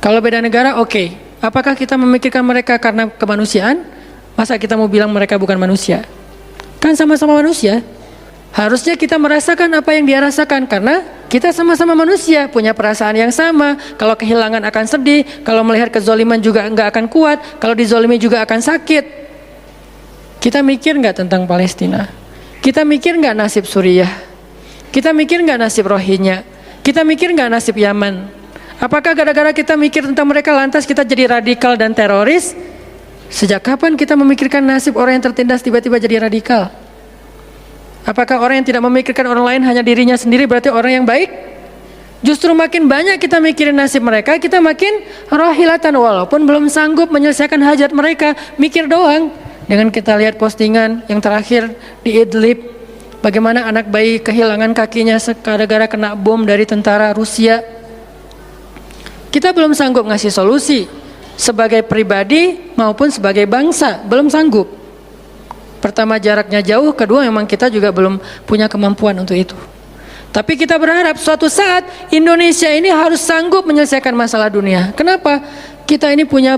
Kalau beda negara, oke. Apakah kita memikirkan mereka karena kemanusiaan? Masa kita mau bilang mereka bukan manusia? Kan sama-sama manusia. Harusnya kita merasakan apa yang dia rasakan karena kita sama-sama manusia, punya perasaan yang sama. Kalau kehilangan akan sedih, kalau melihat kezoliman juga enggak akan kuat, kalau dizolimi juga akan sakit. Kita mikir enggak tentang Palestina? Kita mikir enggak nasib Suriah? Kita mikir enggak nasib Rohingya? Kita mikir enggak nasib Yaman? Apakah gara-gara kita mikir tentang mereka lantas kita jadi radikal dan teroris? Sejak kapan kita memikirkan nasib orang yang tertindas tiba-tiba jadi radikal? Apakah orang yang tidak memikirkan orang lain hanya dirinya sendiri berarti orang yang baik? Justru makin banyak kita mikirin nasib mereka, kita makin rohilatan walaupun belum sanggup menyelesaikan hajat mereka, mikir doang. Dengan kita lihat postingan yang terakhir di Idlib, bagaimana anak bayi kehilangan kakinya gara-gara kena bom dari tentara Rusia. Kita belum sanggup ngasih solusi sebagai pribadi maupun sebagai bangsa, belum sanggup. Pertama jaraknya jauh, kedua memang kita juga belum punya kemampuan untuk itu. Tapi kita berharap suatu saat Indonesia ini harus sanggup menyelesaikan masalah dunia. Kenapa? Kita ini punya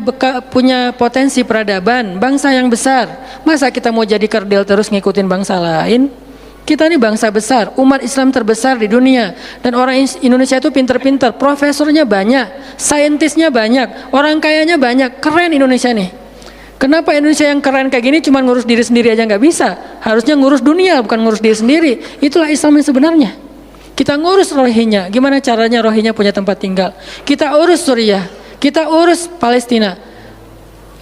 potensi peradaban, bangsa yang besar. Masa kita mau jadi kerdil terus ngikutin bangsa lain? Kita ini bangsa besar, umat Islam terbesar di dunia. Dan orang Indonesia itu pinter-pinter, profesornya banyak, saintisnya banyak, orang kayanya banyak, keren Indonesia nih. Kenapa Indonesia yang keren kayak gini cuma ngurus diri sendiri aja nggak bisa? Harusnya ngurus dunia bukan ngurus diri sendiri. Itulah Islam yang sebenarnya. Kita ngurus Rohingya, gimana caranya Rohingya punya tempat tinggal? Kita urus Suriah, kita urus Palestina.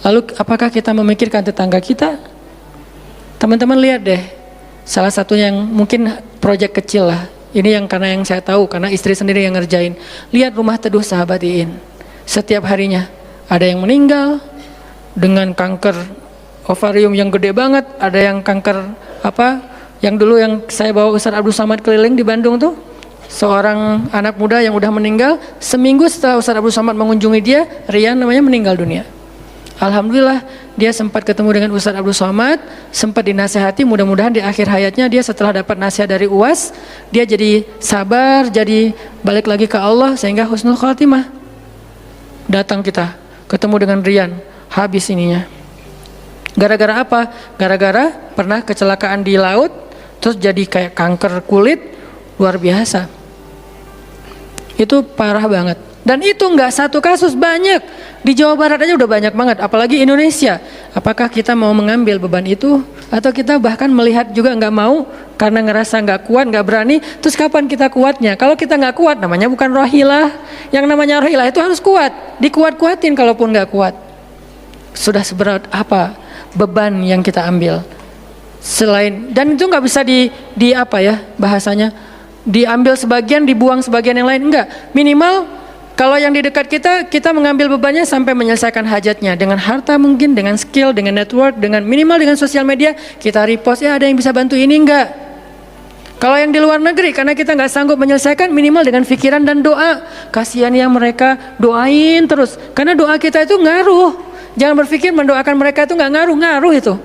Lalu apakah kita memikirkan tetangga kita? Teman-teman lihat deh, salah satu yang mungkin proyek kecil lah. Ini yang karena yang saya tahu, karena istri sendiri yang ngerjain. Lihat rumah teduh sahabat Iin. Setiap harinya ada yang meninggal dengan kanker ovarium yang gede banget, ada yang kanker apa? Yang dulu yang saya bawa Ustaz Abdul Somad keliling di Bandung tuh, seorang anak muda yang udah meninggal, seminggu setelah Ustaz Abdul Somad mengunjungi dia, Rian namanya, meninggal dunia. Alhamdulillah dia sempat ketemu dengan Ustaz Abdul Somad, sempat dinasehati, mudah-mudahan di akhir hayatnya dia setelah dapat nasihat dari UAS, dia jadi sabar, jadi balik lagi ke Allah sehingga husnul khatimah. Datang kita ketemu dengan Rian, habis ininya. Gara-gara apa? Gara-gara pernah kecelakaan di laut, terus jadi kayak kanker kulit, luar biasa. Itu parah banget. Dan itu nggak satu kasus, banyak. Di Jawa Barat aja udah banyak banget, apalagi Indonesia. Apakah kita mau mengambil beban itu? Atau kita bahkan melihat juga nggak mau, karena ngerasa nggak kuat, nggak berani. Terus kapan kita kuatnya? Kalau kita nggak kuat, namanya bukan rohilah. Yang namanya rohilah itu harus kuat. Dikuat-kuatin kalaupun nggak kuat. Sudah seberat apa beban yang kita ambil? Selain, dan itu nggak bisa di apa ya bahasanya, diambil sebagian, dibuang sebagian yang lain, enggak. Minimal kalau yang di dekat kita mengambil bebannya sampai menyelesaikan hajatnya dengan harta mungkin, dengan skill, dengan network, dengan minimal dengan sosial media kita repost, ya ada yang bisa bantu ini enggak. Kalau yang di luar negeri karena kita nggak sanggup menyelesaikan, minimal dengan pikiran dan doa. Kasihan ya mereka, doain terus karena doa kita itu ngaruh. Jangan berpikir mendoakan mereka itu nggak ngaruh itu.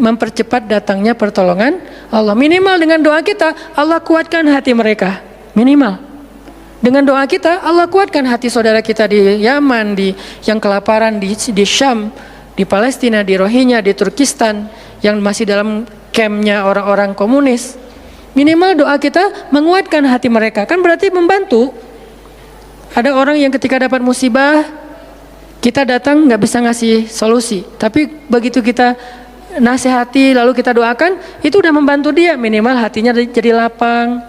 Mempercepat datangnya pertolongan Allah. Minimal dengan doa kita Allah kuatkan hati mereka. Minimal dengan doa kita Allah kuatkan hati saudara kita di Yaman, di yang kelaparan di Syam, di Palestina, di Rohingya, di Turkistan yang masih dalam campnya orang-orang komunis. Minimal doa kita menguatkan hati mereka, kan berarti membantu. Ada orang yang ketika dapat musibah kita datang nggak bisa ngasih solusi, tapi begitu kita nasihati lalu kita doakan, itu udah membantu dia, minimal hatinya jadi lapang.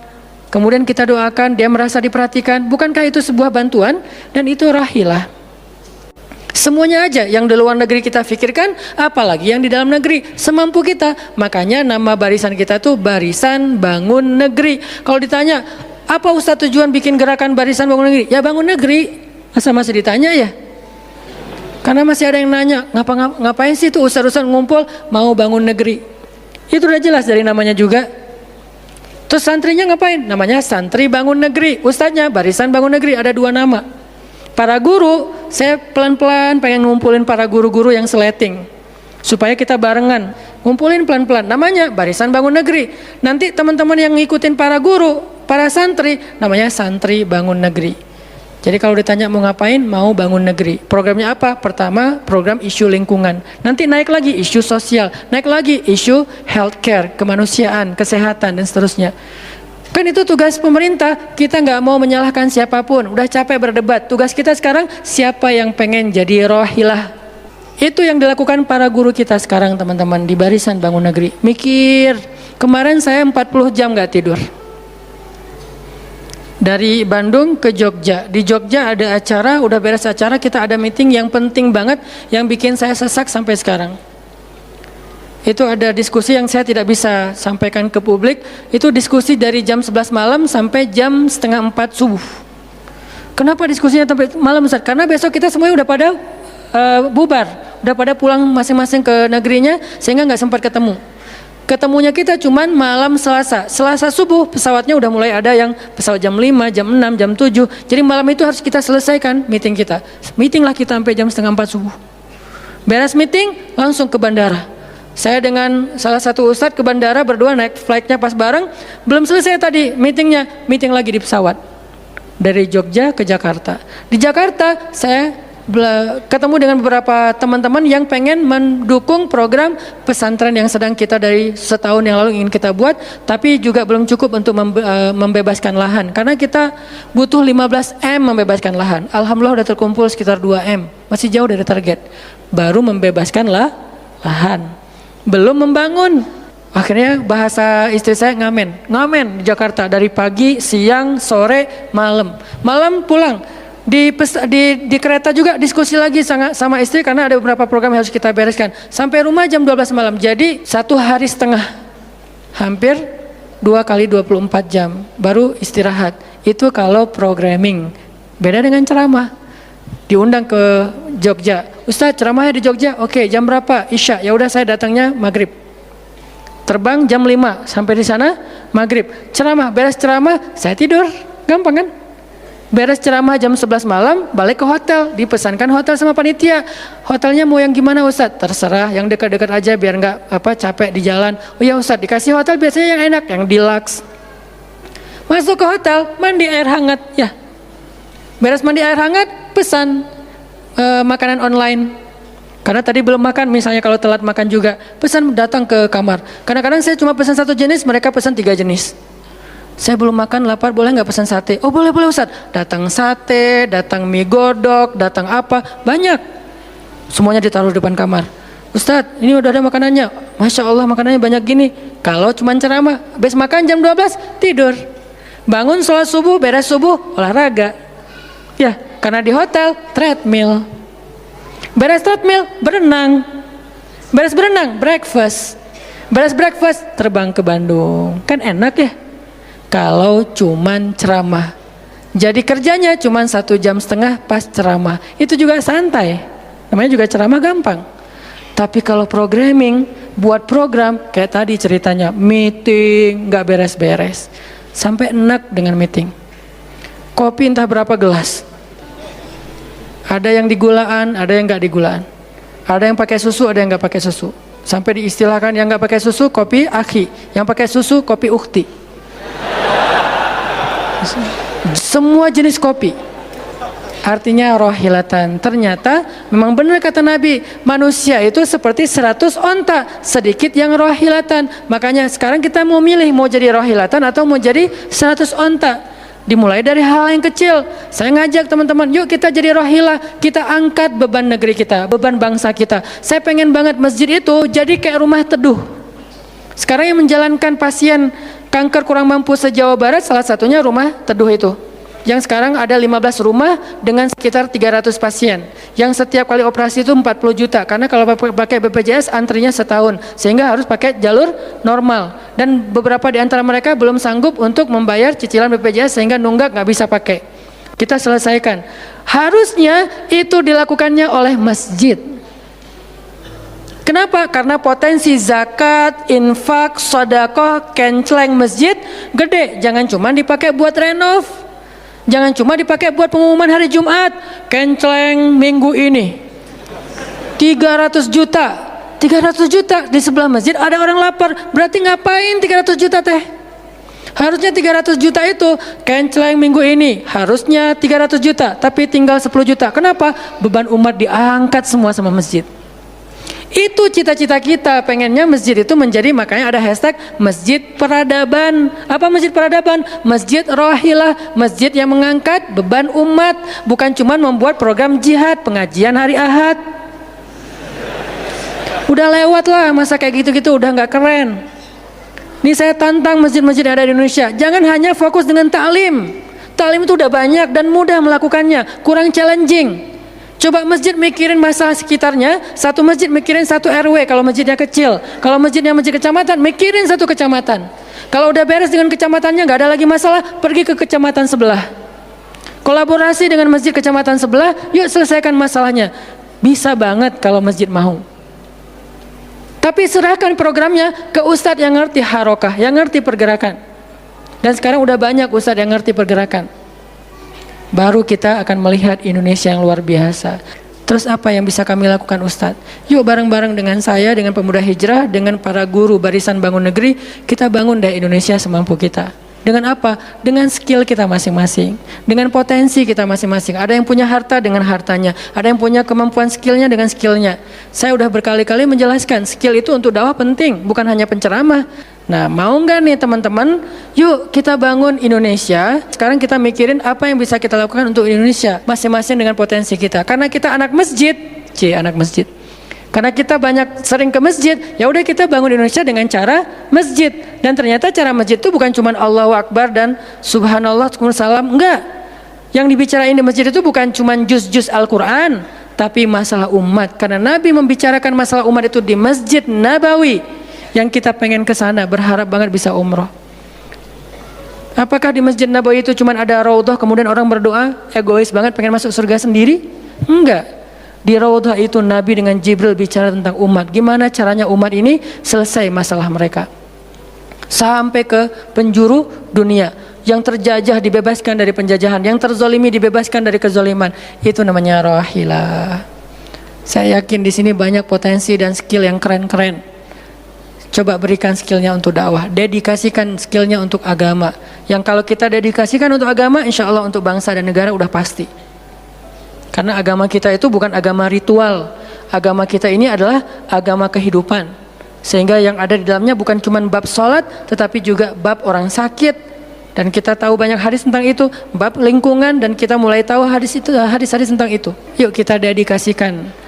Kemudian kita doakan, dia merasa diperhatikan. Bukankah itu sebuah bantuan? Dan itu rahilah. Semuanya aja yang di luar negeri kita pikirkan, apalagi yang di dalam negeri, semampu kita. Makanya nama barisan kita tuh Barisan Bangun Negeri. Kalau ditanya, apa Ustaz tujuan bikin gerakan Barisan Bangun Negeri? Ya bangun negeri. Masa masih ditanya ya? Karena masih ada yang nanya, ngapain sih tuh ustaz-ustaz ngumpul mau bangun negeri? Itu udah jelas dari namanya juga. Terus santrinya ngapain? Namanya Santri Bangun Negeri. Ustadznya Barisan Bangun Negeri, ada 2 nama. Para guru, saya pelan-pelan pengen ngumpulin para guru-guru yang seleting supaya kita barengan, ngumpulin pelan-pelan. Namanya Barisan Bangun Negeri. Nanti teman-teman yang ngikutin para guru, para santri, namanya Santri Bangun Negeri. Jadi kalau ditanya mau ngapain, mau bangun negeri. Programnya apa? Pertama, program isu lingkungan. Nanti naik lagi isu sosial, naik lagi isu healthcare, kemanusiaan, kesehatan dan seterusnya. Kan itu tugas pemerintah. Kita nggak mau menyalahkan siapapun. Udah capek berdebat. Tugas kita sekarang siapa yang pengen jadi rohilah. Itu yang dilakukan para guru kita sekarang, teman-teman, di Barisan Bangun Negeri. Mikir. Kemarin saya 40 jam nggak tidur. Dari Bandung ke Jogja. Di Jogja ada acara, udah beres acara, kita ada meeting yang penting banget, yang bikin saya sesak sampai sekarang. Itu ada diskusi yang saya tidak bisa sampaikan ke publik. Itu diskusi dari jam 11 malam sampai jam setengah 4 subuh. Kenapa diskusinya sampai malam, Ustaz? Karena besok kita semuanya udah pada bubar, udah pada pulang masing-masing ke negerinya, sehingga nggak sempat ketemu. Ketemunya kita cuman malam Selasa. Selasa subuh pesawatnya udah mulai ada yang pesawat jam 5, jam 6, jam 7. Jadi malam itu harus kita selesaikan meeting kita. Meeting lah kita sampai jam setengah 4 subuh. Beres meeting langsung ke bandara. Saya dengan salah satu ustadz ke bandara berdua, naik flightnya pas bareng. Belum selesai tadi meetingnya, meeting lagi di pesawat. Dari Jogja ke Jakarta. Di Jakarta saya ketemu dengan beberapa teman-teman yang pengen mendukung program pesantren yang sedang kita dari setahun yang lalu ingin kita buat, tapi juga belum cukup untuk membebaskan lahan karena kita butuh 15 M membebaskan lahan. Alhamdulillah udah terkumpul sekitar 2 M, masih jauh dari target. Baru membebaskan lahan, belum membangun. Akhirnya bahasa istri saya ngamen di Jakarta dari pagi, siang, sore, malam pulang. Di kereta juga diskusi lagi sama istri karena ada beberapa program yang harus kita bereskan. Sampai rumah jam 12 malam. Jadi 1 hari setengah. Hampir 2 kali 24 jam baru istirahat. Itu kalau programming. Beda dengan ceramah. Diundang ke Jogja. Ustaz, ceramahnya di Jogja. Oke, jam berapa? Isya. Ya udah saya datangnya maghrib. Terbang jam 5 sampai di sana maghrib. Ceramah, beres ceramah saya tidur. Gampang kan? Beres ceramah jam 11 malam, balik ke hotel, dipesankan hotel sama panitia. Hotelnya mau yang gimana Ustadz? Terserah, yang dekat-dekat aja biar nggak capek di jalan. Oh ya Ustadz, dikasih hotel biasanya yang enak, yang deluxe. Masuk ke hotel, mandi air hangat, ya. Beres mandi air hangat, pesan makanan online. Karena tadi belum makan, misalnya kalau telat makan juga, pesan datang ke kamar. Kadang-kadang saya cuma pesan 1 jenis, mereka pesan 3 jenis. Saya belum makan, lapar, boleh nggak pesan sate? Oh boleh Ustaz. Datang sate, datang mie godok, datang apa, banyak. Semuanya ditaruh di depan kamar. Ustaz, ini udah ada makanannya. Masya Allah makanannya banyak gini. Kalau cuma ceramah, habis makan jam 12, tidur. Bangun sholat subuh, beres subuh, olahraga. Ya, karena di hotel, treadmill. Beres treadmill, berenang. Beres berenang, breakfast. Beres breakfast, terbang ke Bandung. Kan enak ya? Kalau cuman ceramah. Jadi kerjanya cuman 1,5 jam pas ceramah. Itu juga santai. Namanya juga ceramah gampang. Tapi kalau programming, buat program kayak tadi ceritanya, meeting nggak beres-beres. Sampai enak dengan meeting. Kopi entah berapa gelas. Ada yang digulaan, ada yang nggak digulaan. Ada yang pakai susu, ada yang nggak pakai susu. Sampai diistilahkan yang nggak pakai susu kopi akhi, yang pakai susu kopi ukhti. Semua jenis kopi. Artinya rohilatan. Ternyata memang benar kata Nabi, manusia itu seperti 100 onta, sedikit yang rohilatan. Makanya sekarang kita mau milih mau jadi rohilatan atau mau jadi 100 onta. Dimulai dari hal yang kecil. Saya ngajak teman-teman, yuk kita jadi rahilah, kita angkat beban negeri kita, beban bangsa kita. Saya pengen banget masjid itu jadi kayak rumah teduh. Sekarang yang menjalankan pasien kanker kurang mampu se-Jawa Barat, salah satunya rumah teduh itu. Yang sekarang ada 15 rumah dengan sekitar 300 pasien. Yang setiap kali operasi itu 40 juta. Karena kalau pakai BPJS antrinya setahun. Sehingga harus pakai jalur normal. Dan beberapa di antara mereka belum sanggup untuk membayar cicilan BPJS sehingga nunggak nggak bisa pakai. Kita selesaikan. Harusnya itu dilakukannya oleh masjid. Kenapa? Karena potensi zakat, infak, sedekah, kenceleng masjid gede. Jangan cuma dipakai buat renov. Jangan cuma dipakai buat pengumuman hari Jumat. Kenceleng minggu ini 300 juta. 300 juta di sebelah masjid ada orang lapar. Berarti ngapain 300 juta teh? Harusnya 300 juta itu kenceleng minggu ini. Harusnya 300 juta, tapi tinggal 10 juta. Kenapa? Beban umat diangkat semua sama masjid. Itu cita-cita kita, pengennya masjid itu menjadi, makanya ada hashtag masjid peradaban. Apa masjid peradaban? Masjid rahilah, masjid yang mengangkat beban umat, bukan cuma membuat program jihad, pengajian hari Ahad. Udah lewat lah masa kayak gitu-gitu, udah nggak keren. Ini saya tantang masjid-masjid yang ada di Indonesia, jangan hanya fokus dengan taklim. Taklim itu udah banyak dan mudah melakukannya, kurang challenging. Coba masjid mikirin masalah sekitarnya, satu masjid mikirin satu RW kalau masjidnya kecil. Kalau masjidnya masjid kecamatan, mikirin satu kecamatan. Kalau udah beres dengan kecamatannya, nggak ada lagi masalah, pergi ke kecamatan sebelah. Kolaborasi dengan masjid kecamatan sebelah, yuk selesaikan masalahnya. Bisa banget kalau masjid mau. Tapi serahkan programnya ke ustadz yang ngerti harokah, yang ngerti pergerakan. Dan sekarang udah banyak ustadz yang ngerti pergerakan. Baru kita akan melihat Indonesia yang luar biasa. Terus apa yang bisa kami lakukan Ustadz? Yuk bareng-bareng dengan saya, dengan pemuda hijrah, dengan para guru barisan bangun negeri, kita bangun deh Indonesia semampu kita. Dengan apa? Dengan skill kita masing-masing, dengan potensi kita masing-masing. Ada yang punya harta dengan hartanya, ada yang punya kemampuan skillnya dengan skillnya. Saya udah berkali-kali menjelaskan, skill itu untuk dakwah penting, bukan hanya penceramah. Nah, mau nggak nih teman-teman? Yuk kita bangun Indonesia. Sekarang kita mikirin apa yang bisa kita lakukan untuk Indonesia, masing-masing dengan potensi kita. Karena kita anak masjid, anak masjid. Karena kita banyak sering ke masjid, ya udah kita bangun Indonesia dengan cara masjid. Dan ternyata cara masjid itu bukan cuma Allahu Akbar dan Subhanallah, salam, enggak. Yang dibicarain di masjid itu bukan cuma juz-juz Al-Quran, tapi masalah umat. Karena Nabi membicarakan masalah umat itu di Masjid Nabawi. Yang kita pengen ke sana, berharap banget bisa umroh. Apakah di Masjid Nabawi itu cuma ada raudhah kemudian orang berdoa egois banget pengen masuk surga sendiri? Enggak. Di raudhah itu Nabi dengan Jibril bicara tentang umat. Gimana caranya umat ini selesai masalah mereka. Sampai ke penjuru dunia. Yang terjajah dibebaskan dari penjajahan, yang terzolimi dibebaskan dari kezoliman. Itu namanya rahilah. Saya yakin di sini banyak potensi dan skill yang keren-keren. Coba berikan skillnya untuk dakwah, dedikasikan skillnya untuk agama. Yang kalau kita dedikasikan untuk agama, insya Allah untuk bangsa dan negara udah pasti. Karena agama kita itu bukan agama ritual. Agama kita ini adalah agama kehidupan. Sehingga yang ada di dalamnya bukan cuma bab sholat, tetapi juga bab orang sakit. Dan kita tahu banyak hadis tentang itu, bab lingkungan, dan kita mulai tahu hadis-hadis tentang itu. Yuk kita dedikasikan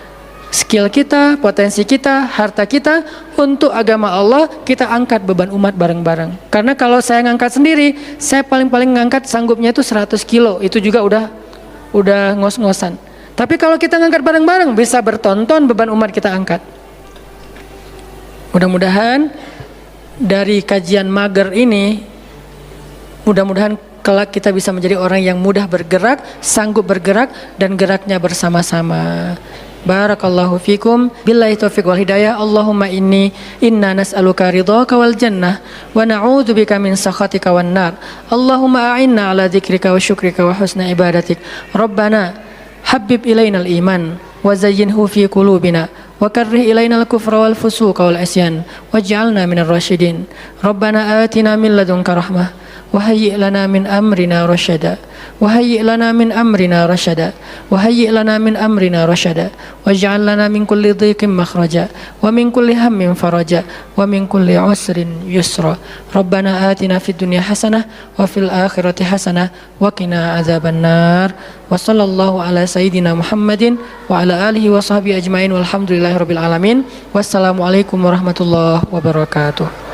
skill kita, potensi kita, harta kita untuk agama Allah. Kita angkat beban umat bareng-bareng. Karena kalau saya ngangkat sendiri, saya paling-paling ngangkat sanggupnya itu 100 kilo. Itu juga udah ngos-ngosan. Tapi kalau kita ngangkat bareng-bareng, bisa bertonton beban umat kita angkat. Mudah-mudahan dari kajian mager ini, mudah-mudahan kelak kita bisa menjadi orang yang mudah bergerak, sanggup bergerak, dan geraknya bersama-sama. Barakallahu fikum, billahi taufiq wal hidayah. Allahumma inna nas'aluka ridhaka wal jannah wa na'udzubika min sakhatika wan nar. Allahumma a'inna ala dzikrika wa syukrika wa husna ibadatik. Rabbana habbib ilainal iman wa zayyinhu fi qulubina wa karrih ilainal kufra wal fusuqa wal isyan waj'alna minar rasyidin. Rabbana atina min ladunka rahmah وهيئ لنا من أمرنا رشدا وهيئ لنا من أمرنا رشدا وهيئ لنا من أمرنا رشدا واجعل لنا من كل ضيق مخرجا ومن كل هم فرجا ومن كل عسر يسرا ربنا آتنا في الدنيا حسنة وفي الآخرة حسنة وقنا عذاب النار وصلى الله على سيدنا محمد وعلى آله وصحبه أجمعين والحمد لله رب العالمين والسلام عليكم ورحمة الله وبركاته.